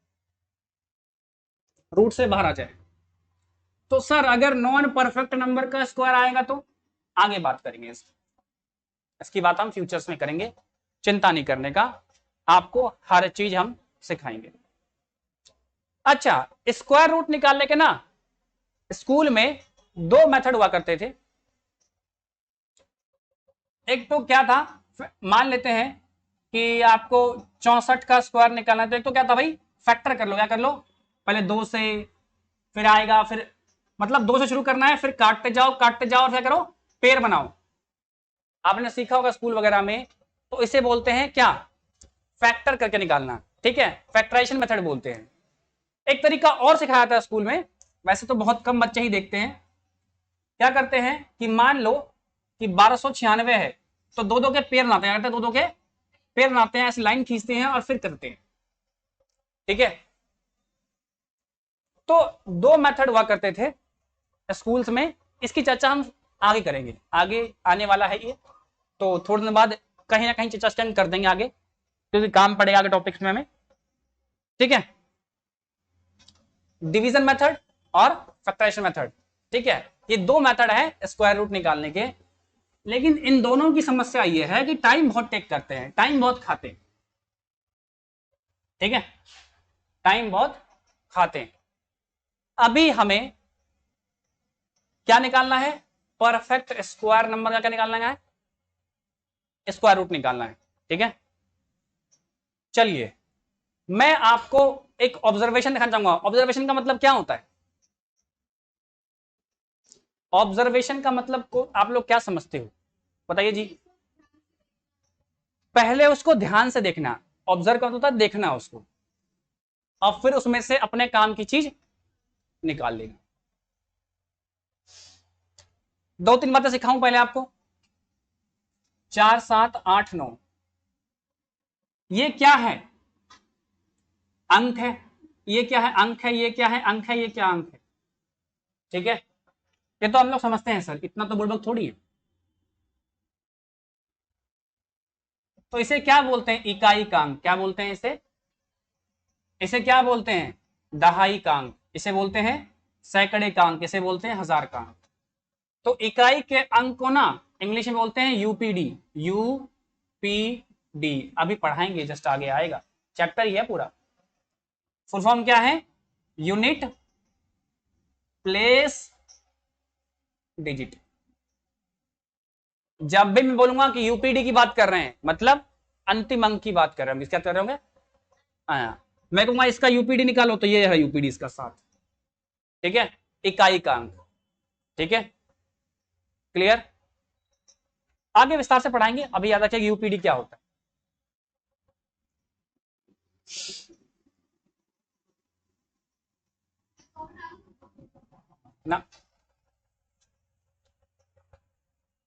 रूट से बाहर आ जाए। तो सर अगर नॉन परफेक्ट नंबर का स्क्वायर आएगा तो आगे बात करेंगे, इसकी बात हम फ्यूचर्स में करेंगे, चिंता नहीं करने का, आपको हर चीज हम सिखाएंगे। अच्छा, स्क्वायर रूट निकालने के ना स्कूल में 2 मेथड हुआ करते थे। एक तो क्या था, मान लेते हैं कि आपको 64 का स्क्वायर निकालना है, तो एक तो क्या था भाई, फैक्टर कर लो, क्या कर लो, पहले 2 से, फिर आएगा, फिर मतलब 2 से शुरू करना है, फिर काटते जाओ काटते जाओ, और क्या करो, पेड़ बनाओ। आपने सीखा होगा स्कूल वगैरह में, तो इसे बोलते हैं क्या, फैक्टर करके निकालना, ठीक है, फैक्टराइजेशन मेथड बोलते हैं। एक तरीका और सिखाया था स्कूल में, वैसे तो बहुत कम बच्चे ही देखते हैं। क्या करते हैं कि मान लो कि 1296 है, तो दो दो के पेड़ बनाते हैं, दो दो के पेड़ बनाते हैं, ऐसी लाइन खींचते हैं और फिर करते हैं, ठीक है। तो 2 मेथड हुआ करते थे स्कूल्स में, इसकी चर्चा हम आगे करेंगे, आगे आने वाला है ये, तो थोड़े दिन बाद कहीं ना कहीं चर्चा कर देंगे आगे, क्योंकि काम पड़ेगा आगे टॉपिक्स में हमें, ठीक है। डिवीजन मेथड और फैक्टराइजेशन मेथड, ठीक है। ये दो मेथड है स्क्वायर रूट निकालने के, लेकिन इन दोनों की समस्या ये है कि टाइम बहुत टेक करते हैं, टाइम बहुत खाते हैं। ठीक है, टाइम बहुत खाते हैं। अभी हमें क्या निकालना है? परफेक्ट स्क्वायर नंबर का क्या निकालना है? स्क्वायर रूट निकालना है। ठीक है, चलिए मैं आपको एक ऑब्जर्वेशन दिखाना चाहूंगा। ऑब्जर्वेशन का मतलब क्या होता है? ऑब्जर्वेशन का मतलब को आप लोग क्या समझते हो, बताइए जी। पहले उसको ध्यान से देखना, ऑब्जर्व का होता है देखना उसको, और फिर उसमें से अपने काम की चीज निकाल लेना। दो तीन बातें सिखाऊं पहले आपको। 4 7 8 9 ये क्या है? अंक है। ये क्या है? अंक है। ये क्या है? अंक है। ये क्या अंक है? ठीक है, ये तो हम लोग समझते हैं सर, इतना तो बुड़बक थोड़ी है। तो इसे क्या बोलते हैं? इकाई का अंक। क्या बोलते हैं इसे? इसे क्या बोलते हैं? दहाई का अंक। इसे बोलते हैं सैकड़े का अंक। इसे बोलते हैं हजार का अंक। तो इकाई के अंक को ना इंग्लिश में बोलते हैं यूपीडी। यूपीडी अभी पढ़ाएंगे, जस्ट आगे आएगा, चैप्टर ही है पूरा। फुल फॉर्म क्या है? Unit place digit. जब भी मैं बोलूंगा कि यूपीडी की बात कर रहे हैं, मतलब अंतिम अंक की बात कर रहे हैं, क्या कर रहे होंगे? मैं कहूंगा इसका यूपीडी निकालो, तो ये है यूपीडी इसका 7। ठीक है, इकाई का अंक। ठीक है, क्लियर? आगे विस्तार से पढ़ाएंगे, अभी याद रखिए यूपीडी क्या होता है ना।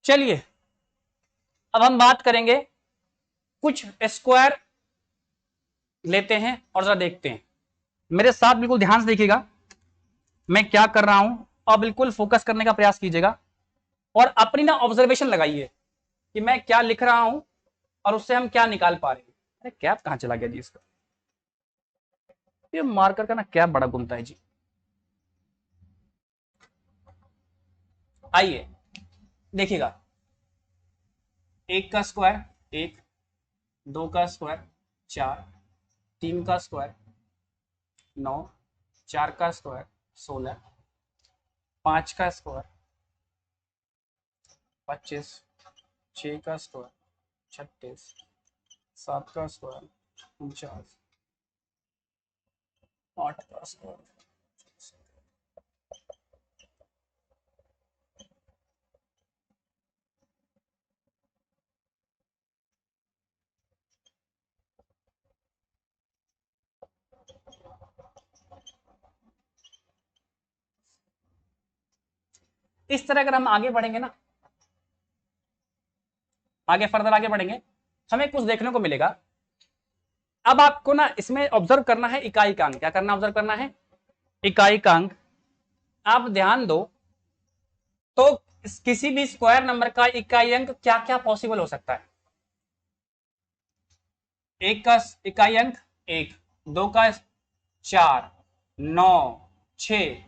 चलिए अब हम बात करेंगे, कुछ स्क्वायर लेते हैं और जरा देखते हैं। मेरे साथ बिल्कुल ध्यान से देखिएगा मैं क्या कर रहा हूं, और बिल्कुल फोकस करने का प्रयास कीजिएगा, और अपनी ना ऑब्जर्वेशन लगाइए कि मैं क्या लिख रहा हूं और उससे हम क्या निकाल पा रहे हैं। अरे कैप कहां चला गया जी इसका? ये मार्कर का ना कैप बड़ा घूमता है जी। आइए देखिएगा, 1 का स्क्वायर 1, 2 का स्क्वायर 4, 3 का स्क्वायर 9, 4 का स्क्वायर 16, 5 का स्क्वायर 25, 6 का स्क्वायर 36, 7 का स्क्वायर 49, 8 का स्क्वायर। इस तरह अगर हम आगे बढ़ेंगे ना, आगे फर्दर आगे बढ़ेंगे, हमें कुछ देखने को मिलेगा। अब आपको ना इसमें ऑब्जर्व करना है इकाई का अंक। क्या करना? ऑब्जर्व करना है इकाई का अंक। आप ध्यान दो, तो किसी भी स्क्वायर नंबर का इकाई अंक क्या क्या पॉसिबल हो सकता है? 1 का इकाई अंक 1, 2 का 4, 9, 6,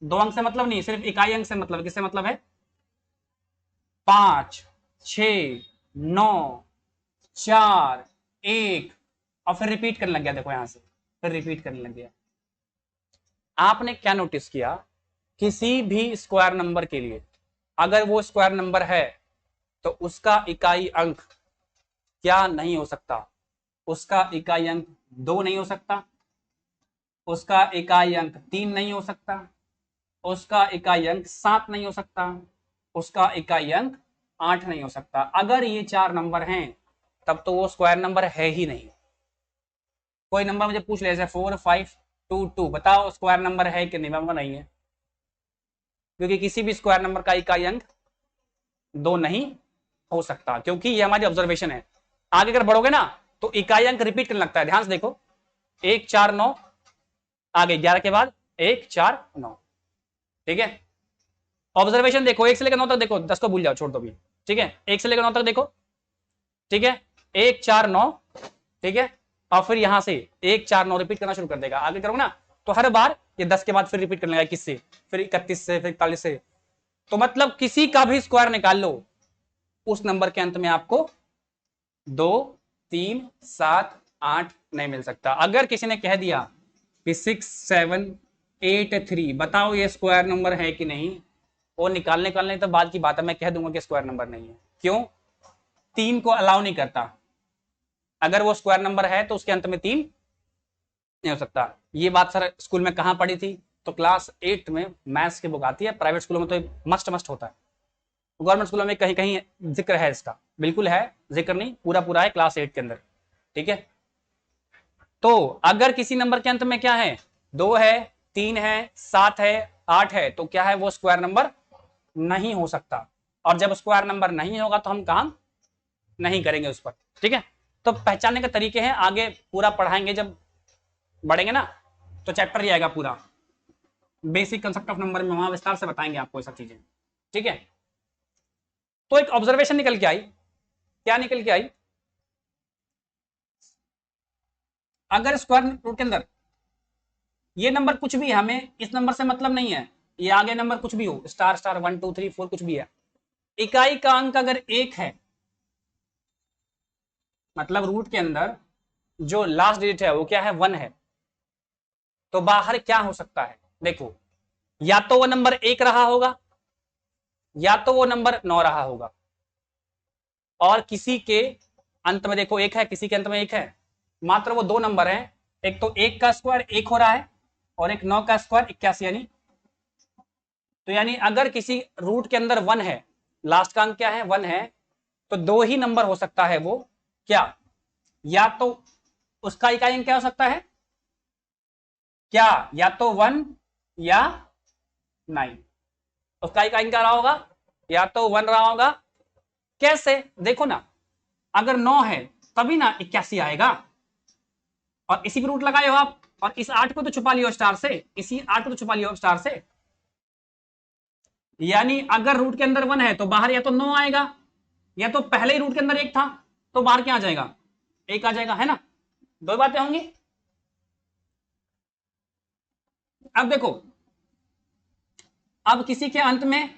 2 अंक से मतलब नहीं, सिर्फ इकाई अंक से मतलब। किससे मतलब है? 5, 6, 9, 4, 1, और फिर रिपीट करने लग गया। देखो यहां से फिर रिपीट करने लग गया। आपने क्या नोटिस किया? किसी भी स्क्वायर नंबर के लिए अगर वो स्क्वायर नंबर है तो उसका इकाई अंक क्या नहीं हो सकता? उसका इकाई अंक 2 नहीं हो सकता, उसका इकाई अंक 3 नहीं हो सकता, उसका इकाई अंक 7 नहीं हो सकता, उसका इकाई अंक 8 नहीं हो सकता। अगर ये 4 नंबर हैं तब तो वो स्क्वायर नंबर है ही नहीं। कोई नंबर मुझे पूछ ले जैसे 4 5 2 2, बताओ स्क्वायर नंबर है कि नहीं है? क्योंकि किसी भी स्क्वायर नंबर का इकाई अंक 2 नहीं हो सकता, क्योंकि ये हमारी ऑब्जर्वेशन है। आगे अगर बढ़ोगे ना तो इकाई अंक रिपीट करने लगता है। ध्यान से देखो, 1 4 9, आगे 11 के बाद 1 4 9। ठीक है, ऑब्जर्वेशन देखो, 1 से लेकर 9 तक देखो, 10 को भूल जाओ, छोड़ दो भी। ठीक है, 1 से लेकर 9 तक देखो। ठीक है, 1 4 9। ठीक है, और फिर यहां से 1 4 9 रिपीट करना शुरू कर देगा। आगे करोगे ना तो हर बार ये 10 के बाद फिर रिपीट करने लगा, 21 से, फिर 31 से, फिर 41 से, तो मतलब किसी का भी स्क्वायर निकाल लो, उस नंबर के अंत में आपको 2, 3, 7, 8 नहीं मिल सकता। अगर किसी ने कह दिया कि 6, 7, 8, 3, बताओ ये स्क्वायर नंबर है कि नहीं, वो निकालने तो बाद की बात है, मैं कह दूंगा कि स्क्वायर नंबर नहीं है। क्यों? 3 को अलाउ नहीं करता। अगर वो स्क्वायर नंबर है तो उसके अंत में 3 नहीं हो सकता। ये बात सर स्कूल में कहां पढ़ी थी? तो क्लास 8 में मैथ्स की बुक आती है। प्राइवेट स्कूलों में तो मस्ट होता है, गवर्नमेंट स्कूलों में कहीं कहीं जिक्र है इसका, बिल्कुल है, जिक्र नहीं, पूरा पूरा है क्लास 8 के अंदर। ठीक है, तो अगर किसी नंबर के अंत में क्या है, 2 है, 3 है, 7 है, 8 है, तो क्या है, वो स्क्वायर नंबर नहीं हो सकता। और जब स्क्वायर नंबर नहीं होगा तो हम काम नहीं करेंगे उस पर। ठीक है, तो पहचानने के तरीके हैं, आगे पूरा पढ़ाएंगे, जब बढ़ेंगे ना तो चैप्टर ही आएगा पूरा, बेसिक कंसेप्ट ऑफ नंबर में, वहां विस्तार से बताएंगे आपको ये सब चीजें। ठीक है, तो एक ऑब्जर्वेशन निकल के आई। क्या निकल के आई? अगर स्क्वायर रूट के अंदर ये नंबर कुछ भी है, हमें इस नंबर से मतलब नहीं है, ये आगे नंबर कुछ भी हो, स्टार स्टार 1 2 3 4 कुछ भी है, इकाई का अंक अगर 1 है, मतलब रूट के अंदर जो लास्ट डिजिट है वो क्या है, 1 है, तो बाहर क्या हो सकता है? देखो, या तो वो नंबर 1 रहा होगा, या तो वो नंबर 9 रहा होगा, और किसी के अंत में देखो 1 है, किसी के अंत में 1 है, मात्र वो 2 नंबर हैं, एक तो 1 का स्क्वायर 1 हो रहा है, और एक 9 का स्क्वायर 81, यानी अगर किसी रूट के अंदर 1 है, लास्ट का अंक क्या है, 1 है, तो 2 ही नंबर हो सकता है, वो क्या, या तो उसका इकाई अंक क्या हो सकता है, क्या, या तो 1 या 9, उसका इकाई अंक क्या रहा होगा, या तो 1 रहा होगा। कैसे? देखो ना, अगर 9 है तभी ना 81 आएगा, और इसी पे रूट लगाए हो आप, और इस 8 को तो छुपा लियो स्टार से, इसी 8 को तो छुपा लियो स्टार से, यानी अगर रूट के अंदर 1 है तो बाहर या तो 9 आएगा, या तो पहले ही रूट के अंदर 1 था तो बाहर क्या आ जाएगा, 1 आ जाएगा, है ना? दो बातें होंगी। अब देखो, अब किसी के अंत में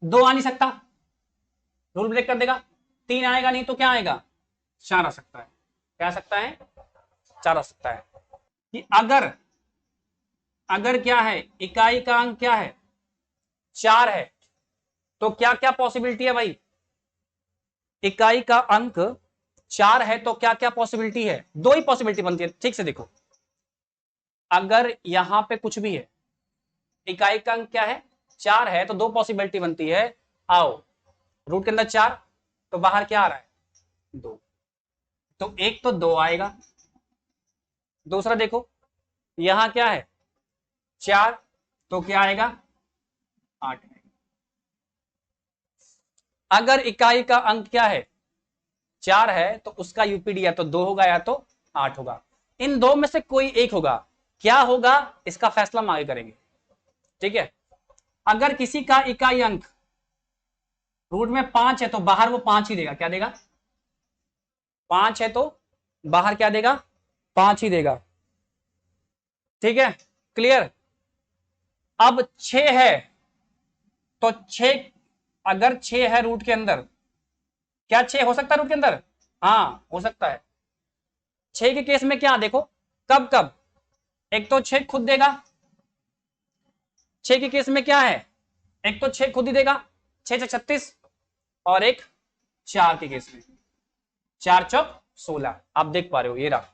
2 आ नहीं सकता, रूल ब्रेक कर देगा, 3 आएगा नहीं तो क्या आएगा, 4 आ सकता है। क्या आ सकता है? 4 आ सकता है। कि अगर अगर क्या है, इकाई का अंक क्या है, 4 है, तो क्या क्या पॉसिबिलिटी है भाई, इकाई का अंक 4 है तो क्या क्या पॉसिबिलिटी है, 2 ही पॉसिबिलिटी बनती है। ठीक से देखो, अगर यहां पे कुछ भी है, इकाई का अंक क्या है, 4 है, तो 2 पॉसिबिलिटी बनती है। आओ, रूट के अंदर 4, तो बाहर क्या आ रहा है, 2, तो एक तो 2 आएगा। दूसरा देखो, यहां क्या है, 4, तो क्या आएगा, 8 आएगा। अगर इकाई का अंक क्या है, 4 है, तो उसका यूपीडी या तो 2 होगा या तो 8 होगा, इन दो में से कोई एक होगा। क्या होगा इसका फैसला हम आगे करेंगे। ठीक है, अगर किसी का इकाई अंक रूट में 5 है तो बाहर वो 5 ही देगा। क्या देगा? 5 है तो बाहर क्या देगा, 5 ही देगा। ठीक है, क्लियर? अब 6 है तो 6, अगर 6 है रूट के अंदर, क्या 6 हो सकता है रूट के अंदर? हाँ, हो सकता है। 6 के केस में क्या, देखो, कब कब, एक तो 6 खुद देगा, 6 के केस में क्या है, एक तो 6 खुद ही देगा, 6 से 36, और एक 4 के केस में, 4 चौक 16। आप देख पा रहे हो, ये रहा,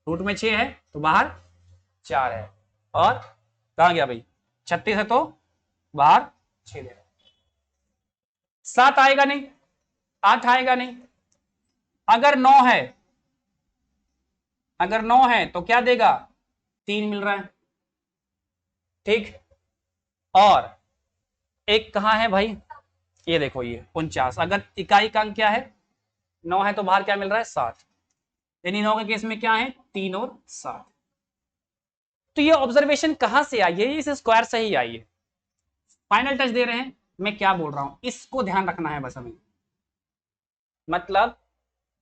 रूट में 6 है तो बाहर 4 है, और कहां गया भाई, 36 है तो बाहर 6 देगा। 7 आएगा नहीं, 8 आएगा नहीं। अगर 9 है, अगर 9 है तो क्या देगा, 3 मिल रहा है। ठीक, और एक कहां है भाई, ये देखो, ये 49। अगर इकाई का अंक क्या है, 9 है तो बाहर क्या मिल रहा है, 7, यानी 9 के केस में क्या है, 3 और 7। तो ये ऑब्जर्वेशन कहां से आई है, इस स्क्वायर से ही आई है। फाइनल टच दे रहे हैं, मैं क्या बोल रहा हूं इसको ध्यान रखना है बस हमें। मतलब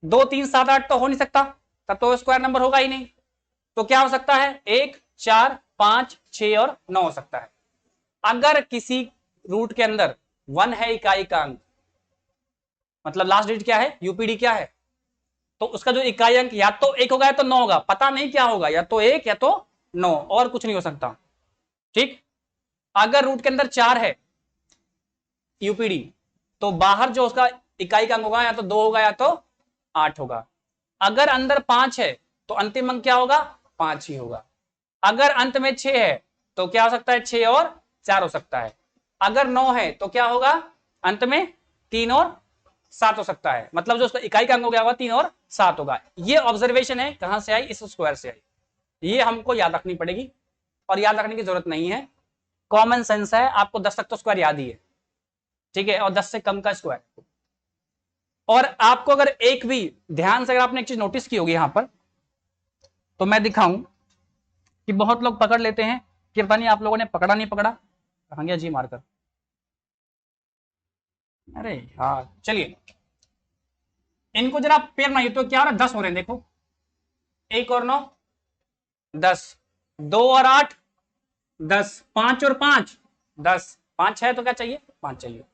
2 3 7 8 तो हो नहीं सकता, तब तो स्क्वायर नंबर होगा ही नहीं। तो क्या हो सकता है, 1 4 5 6 और 9 हो सकता है। अगर किसी रूट के अंदर 1 है इकाई का अंक, मतलब लास्ट डिजिट क्या है, यूपीडी क्या है, तो उसका जो इकाई अंक या तो 1 होगा या तो 9 होगा, पता नहीं क्या होगा, या तो 1 या तो 9, और कुछ नहीं हो सकता। ठीक। अगर रूट के अंदर 4 है यूपीडी, तो बाहर जो उसका इकाई का अंक होगा या तो 2 होगा या तो 8 होगा। अगर अंदर 5 है तो अंतिम अंक क्या होगा, 5 ही होगा। अगर अंत में 6 है तो क्या हो सकता है, 6 और 4 हो सकता है। अगर 9 है तो क्या होगा, अंत में 3 और 7 हो सकता है, मतलब जो उसका इकाई का अंक हो गया होगा 3 और 7 होगा। ये ऑब्जर्वेशन है, कहां से आई, इस स्क्वायर से आई। ये हमको याद रखनी पड़ेगी, और याद रखने की जरूरत नहीं है, कॉमन सेंस है, आपको 10 तक तो स्क्वायर याद ही है, ठीक है, और 10 से कम का स्क्वायर। और आपको अगर एक भी ध्यान से अगर आपने एक चीज नोटिस की होगी यहां पर, तो मैं दिखाऊं कि बहुत लोग पकड़ लेते हैं कि पता नहीं आप लोगों ने पकड़ा नहीं पकड़ा, कहां गया जी मारकर, अरे हाँ चलिए, इनको जरा पेड़ बनाइए, तो क्या हो रहा है, 10 हो रहे हैं, देखो 1 और 9 10, 2 और 8 10, 5 और 5 10, 5 है तो क्या चाहिए, 5 चाहिए,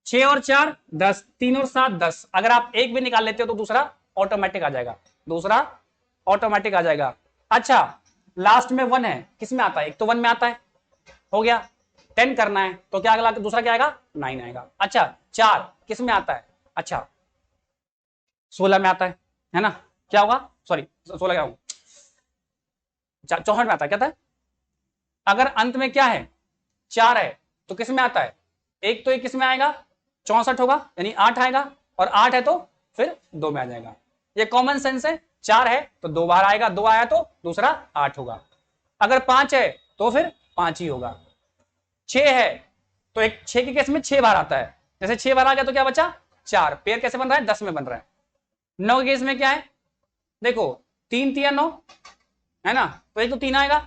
6 और 4 10, 3 और 7 10। अगर आप एक भी निकाल लेते हो तो दूसरा ऑटोमेटिक आ जाएगा, दूसरा ऑटोमेटिक आ जाएगा। अच्छा, लास्ट में 1 है, किस में आता है, एक तो 1 में आता है, हो गया। 10 करना है तो क्या अगला, दूसरा क्या आएगा, 9 आएगा। अच्छा, 4 किस में आता है, अच्छा 16 में आता है ना, क्या होगा, सॉरी 16 क्या होगा, 64 में आता है, क्या था। अगर अंत में क्या है, 4 है तो किस में आता है, एक तो एक किस में आएगा, 64 होगा, यानी 8 आएगा, और 8 है तो फिर 2 में आ जाएगा। ये कॉमन सेंस है, 4 है तो 2 बार आएगा, 2 आया तो दूसरा 8 होगा। अगर 5 है तो फिर 5 ही होगा। 6 है तो एक 6 के केस में 6 बार आता है, जैसे 6 बार आ गया तो क्या बचा, 4, पेयर कैसे बन रहा है, 10 में बन रहा है। 9 के केस में क्या है, देखो 3 3 9 है ना, तो एक तो 3 आएगा,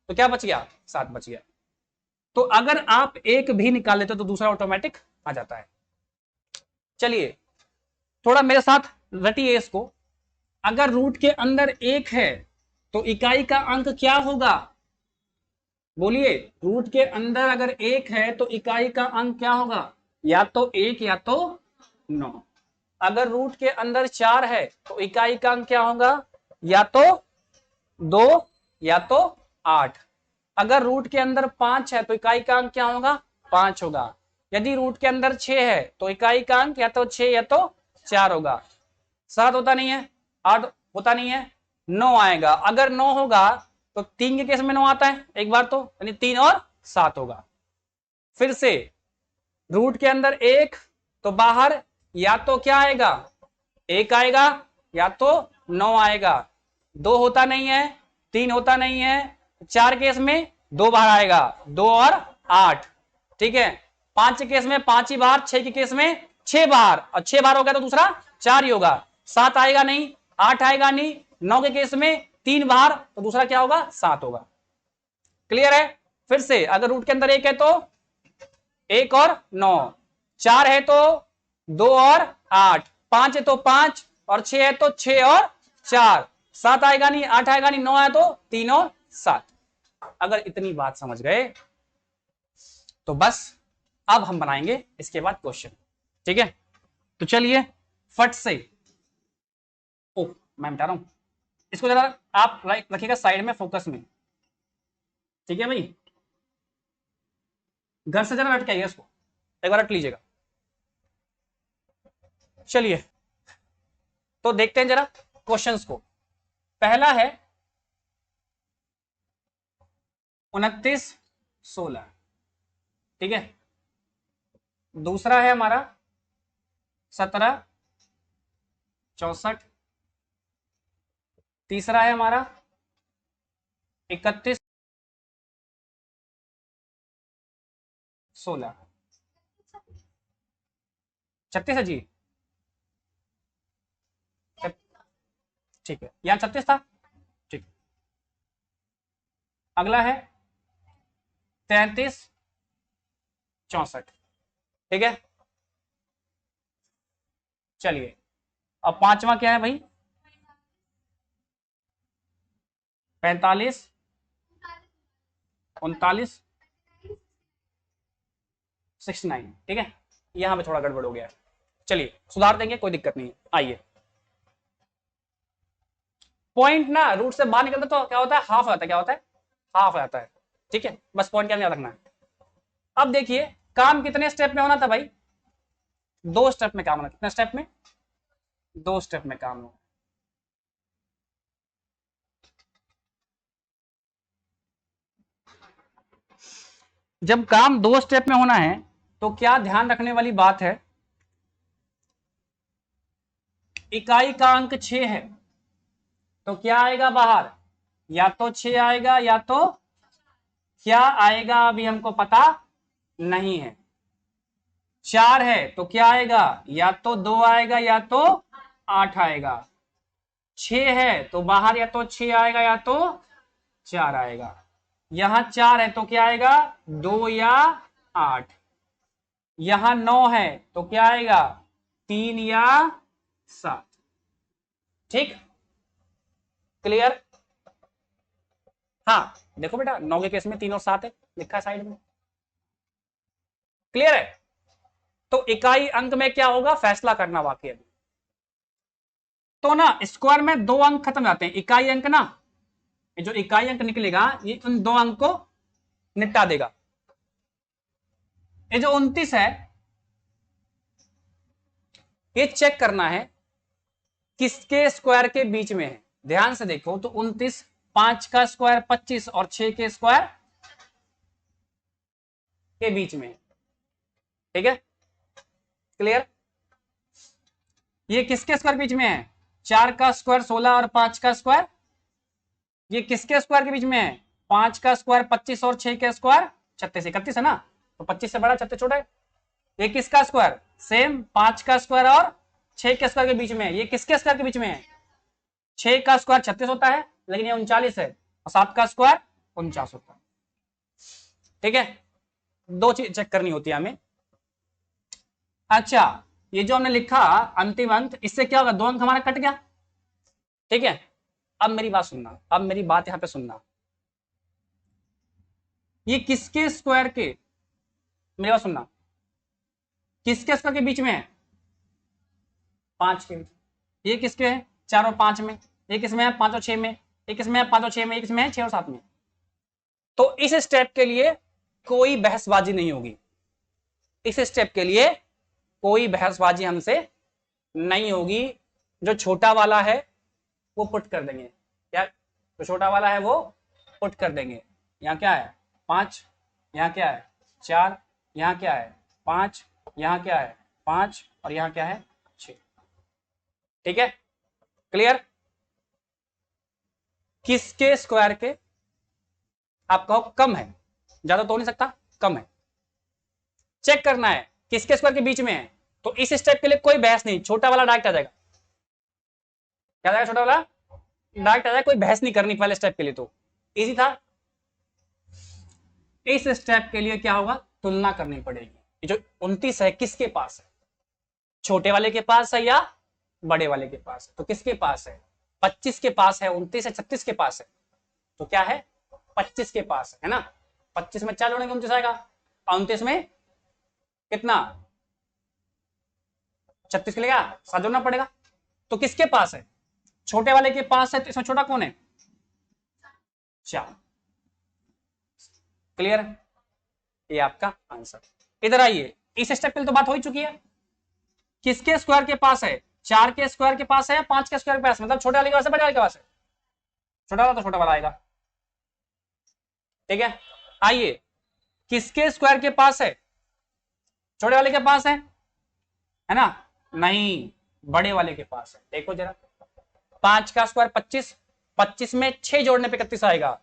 तो क्या बच गया, 7 बच गया। तो अगर आप एक भी निकाल लेते हो तो दूसरा ऑटोमेटिक आ जाता है। चलिए थोड़ा मेरे साथ रटिए इसको। अगर रूट के अंदर 1 है तो इकाई का अंक क्या होगा, बोलिए, रूट के अंदर अगर 1 है तो इकाई का अंक क्या होगा, या तो 1 या तो 9। अगर रूट के अंदर 4 है तो इकाई का अंक क्या होगा, या तो 2 या तो 8। अगर रूट के अंदर 5 है तो इकाई का अंक क्या होगा, 5 होगा। यदि रूट के अंदर 6 है तो इकाई का अंक या तो 6 या तो 4 होगा। 7 होता नहीं है, 8 होता नहीं है, 9 आएगा। अगर 9 होगा तो 3 के केस में 9 आता है एक बार, तो यानी 3 और 7 होगा। फिर से रूट के अंदर 1 तो बाहर या तो क्या आएगा, 1 आएगा, या तो 9 आएगा। 2 होता नहीं है, 3 होता नहीं है, 4 केस में 2 बार आएगा, 2 और 8, ठीक है। 5 के केस में 5 ही बार, 6 के केस में 6 बार, और 6 बार हो गया तो दूसरा 4 ही होगा। 7 आएगा नहीं, 8 आएगा नहीं, 9 के केस में 3 बार, तो दूसरा क्या होगा, 7 होगा। क्लियर है। फिर से अगर रूट के अंदर 1 है तो 1 और 9, 4 है तो 2 और 8, 5 है तो 5, और 6 है तो 6 और 4, 7 आएगा नहीं, 8 आएगा नहीं, 9 आया तो 3 और 7। अगर इतनी बात समझ गए तो बस अब हम बनाएंगे इसके बाद क्वेश्चन, ठीक है। तो चलिए फट से, ओ मैं मिटा रहा हूं इसको, जरा आप रखिएगा साइड में फोकस में, ठीक है भाई। घर से जरा रट के आइए इसको, एक बार रट लीजिएगा। चलिए तो देखते हैं जरा क्वेश्चंस को। पहला है 29 16, ठीक है। दूसरा है हमारा 17 64, तीसरा है हमारा 31 16, 36 है जी, ठीक है, यहाँ 36 था, ठीक। अगला है 33 64, ठीक है। चलिए अब पांचवा क्या है भाई, 45 39 69, ठीक है। यहां पे थोड़ा गड़बड़ हो गया है, चलिए सुधार देंगे, कोई दिक्कत नहीं है। आइए, पॉइंट ना रूट से बाहर निकलता तो क्या होता है, हाफ आता है, क्या होता है, हाफ आता है, ठीक है। बस पॉइंट क्या याद रखना है। अब देखिए काम कितने स्टेप में होना था भाई, 2 स्टेप में काम होना। कितने स्टेप में, 2 स्टेप में काम होना। जब काम 2 स्टेप में होना है तो क्या ध्यान रखने वाली बात है, इकाई का अंक 6 है तो क्या आएगा बाहर, या तो 6 आएगा या तो क्या आएगा, अभी हमको पता नहीं है। 4 है तो क्या आएगा, या तो 2 आएगा या तो 8 आएगा। 6 है तो बाहर या तो 6 आएगा या तो 4 आएगा। यहां 4 है तो क्या आएगा, 2 या 8। यहां 9 है तो क्या आएगा, 3 या 7। ठीक, क्लियर। हाँ देखो बेटा 9 के केस में 3 और 7 है, लिखा है साइड में, क्लियर है। तो इकाई अंक में क्या होगा, फैसला करना बाकी है। तो ना स्क्वायर में 2 अंक खत्म जाते हैं, इकाई अंक ना, ये जो इकाई अंक निकलेगा ये उन 2 अंक को निपटा देगा। ये जो 29 है ये चेक करना है किसके स्क्वायर के बीच में है। ध्यान से देखो तो 29, 5 का स्क्वायर 25 और 6 के स्क्वायर के बीच में, ठीक है, क्लियर। ये किसके स्क्वायर बीच में है, 4 का स्क्वायर 16 और 5 का स्क्वायर, ये किसके स्क्वायर के बीच में है, 5 का स्क्वायर 25 और 6 के स्क्वायर 36, 31 है ना, तो 25 से बड़ा 36 छोटा है। ये किसका स्क्वायर, सेम 5 का स्क्वायर और 6 के स्क्वायर के बीच में है। ये किसके स्क्वायर के बीच में है, 6 का स्क्वायर 36 होता है लेकिन ये 39 है, और 7 का स्क्वायर 49 होता है, ठीक है। 2 चीज चेक करनी होती है हमें। अच्छा ये जो हमने लिखा अंतिम अंक, इससे क्या होगा, 2 अंक हमारा कट गया, ठीक है। अब मेरी बात सुनना, अब मेरी बात यहां पे सुनना, ये किसके स्क्वायर के, मेरी बात सुनना, किसके स्क्वायर के बीच में है, 5 के बीच। ये किसके है, 4 और 5 में। ये किसमें है, 5 और 6 में। ये किसमें है, 5 और 6 में। ये किसमें है, 6 और 7 में। तो इस स्टेप के लिए कोई बहसबाजी नहीं होगी, इस स्टेप के लिए कोई बहसबाजी हमसे नहीं होगी। जो छोटा वाला है वो पुट कर देंगे, क्या, जो छोटा वाला है वो पुट कर देंगे। यहाँ क्या है, 5, यहाँ क्या है 4, यहाँ क्या है 5, यहाँ क्या है 5 और यहाँ क्या है 6, ठीक है, क्लियर। किसके स्क्वायर के, आप कहो कम है, ज्यादा तो हो नहीं सकता, कम है, चेक करना है किसके स्क्वायर के बीच में है। तो इस स्टेप के लिए कोई बहस नहीं, छोटा वाला डायरेक्ट आ जाएगा, क्या जाएगा, छोटा वाला डायरेक्ट आ जाएगा, कोई बहस नहीं करनी पहले स्टेप के लिए, तो इजी था। इस स्टेप के लिए क्या होगा, तुलना करनी पड़ेगी। ये जो 29 है किसके पास है, छोटे वाले के पास है या बड़े वाले के पास है, तो किसके पास है, 25 के पास है, 29 है 36 के पास है, तो क्या है 25 के पास है ना। 25 में 4 जोड़ेंगे 29 आएगा, 29 में कितना 36 मिलेगा, 7 जोड़ना पड़ेगा। तो किसके पास है, छोटे वाले के पास है, तो इसमें छोटा कौन है, 4, क्लियर। ये आपका आंसर। इधर आइए, इस स्टेप पे तो बात हो ही चुकी है, किसके स्क्वायर के पास है, 4 के स्क्वायर के पास है या 5 के स्क्वायर के पास, मतलब छोटे वाले के पास है बड़े वाले के पास है, छोटा वाला तो छोटा वाला आएगा, ठीक है। आइए किसके स्क्वायर के पास है, छोटे वाले के पास है ना, नहीं बड़े वाले के पास है। देखो जरा 5 का स्क्वायर 25, 25 में 6 जोड़ने पे 31 आएगा,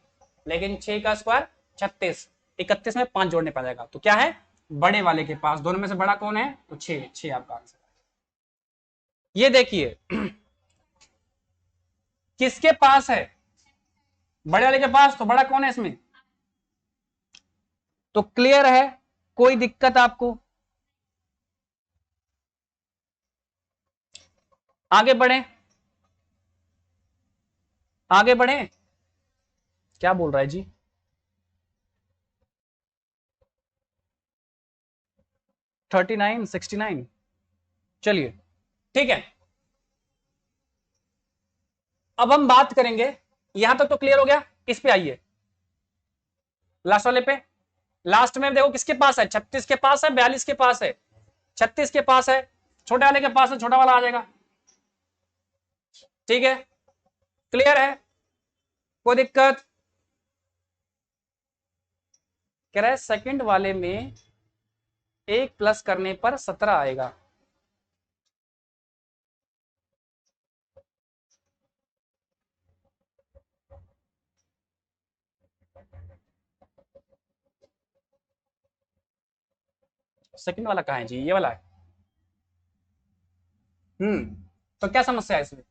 लेकिन 6 का स्क्वायर 36, 31 में 5 जोड़ने पर जाएगा, तो क्या है बड़े वाले के पास। दोनों में से बड़ा कौन है, तो 6 आपका आंसर। ये देखिए किसके पास है, बड़े वाले के पास, तो बड़ा कौन है इसमें, तो क्लियर है, कोई दिक्कत आपको। आगे बढ़े, आगे बढ़े, क्या बोल रहा है जी, 39, 69। चलिए ठीक है, अब हम बात करेंगे, यहां तक तो क्लियर हो गया। इस पे आइए, लास्ट वाले पे। लास्ट में देखो किसके पास है, 36 के पास है, 42 के पास है, 36 के पास है, छोटे वाले के पास है, छोटा वाला आ जाएगा। ठीक है, क्लियर है, कोई दिक्कत? कह रहा है सेकंड वाले में 1 प्लस करने पर 17 आएगा। सेकंड वाला कहाँ है जी? ये वाला है। तो क्या समस्या है इसमें?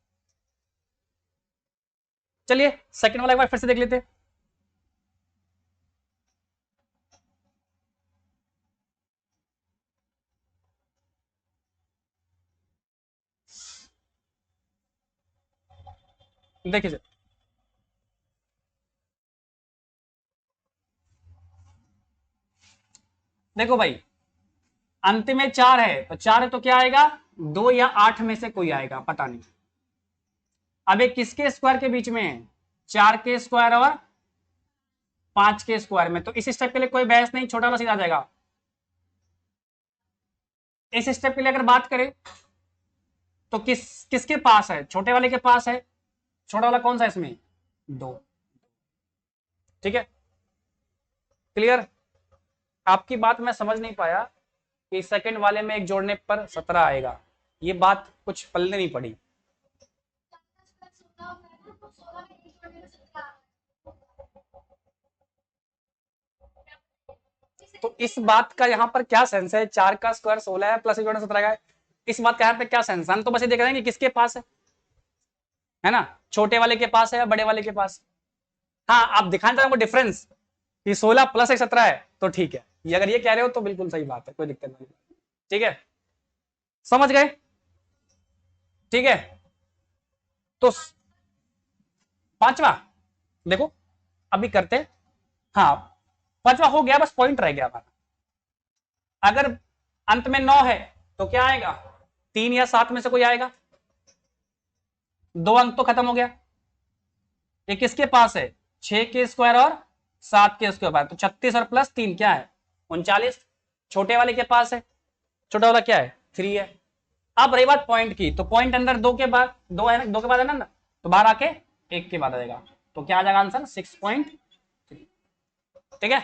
चलिए सेकंड वाला एक बार फिर से देख लेते हैं। देखिए देखो भाई, अंत में 4 है तो 4 है तो क्या आएगा, 2 या 8 में से कोई आएगा, पता नहीं। अब एक किसके स्क्वायर के बीच में है, 4 के स्क्वायर और 5 के स्क्वायर में, तो इस स्टेप के लिए कोई बहस नहीं, छोटा वाला सीधा आ जाएगा। इस स्टेप के लिए अगर बात करें तो किसके पास है, छोटे वाले के पास है, छोटा वाला कौन सा है इसमें, 2। ठीक है, क्लियर? आपकी बात मैं समझ नहीं पाया कि सेकंड वाले में एक जोड़ने पर 17 आएगा, ये बात कुछ पल्ले नहीं पड़ी। तो इस बात का यहाँ पर क्या सेंस है, 4 का स्क्वायर 16 है प्लस 17 का है, इस बात का यहाँ पे क्या सेंस है? हम तो बस ये देख रहे हैं कि किसके पास है ना, छोटे वाले के पास है या बड़े वाले के पास। हाँ, आप दिखाना चाहेंगे डिफरेंस कि 16 प्लस 17 है तो ठीक है, ये अगर ये कह रहे हो तो बिल्कुल सही बात है, कोई दिक्कत नहीं। ठीक है, समझ गए? ठीक है, तो पांचवा देखो अभी करते हैं। हाँ, पांचवा हो गया, बस पॉइंट रह गया हमारा। अगर अंत में 9 है तो क्या आएगा, 3 या 7 में से कोई आएगा, 2 अंक तो खत्म हो गया। ये किसके पास है, 6 के स्क्वायर और 7 के स्क्वायर, तो 36 और प्लस 3 क्या है, 39। छोटे वाले के पास है, छोटा वाला क्या है, 3 है। अब रही बात पॉइंट की, तो पॉइंट अंदर 2 के बाद 2 है ना, 2 के बाद है ना, तो बाहर आके 1 के बाद आ जाएगा, तो क्या आ जाएगा आंसर, 6.3। ठीक है,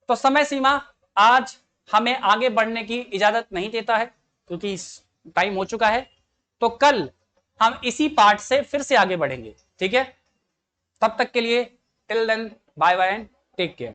तो समय सीमा आज हमें आगे बढ़ने की इजाजत नहीं देता है क्योंकि टाइम हो चुका है, तो कल हम इसी पार्ट से फिर से आगे बढ़ेंगे। ठीक है, तब तक के लिए till then bye bye and take care.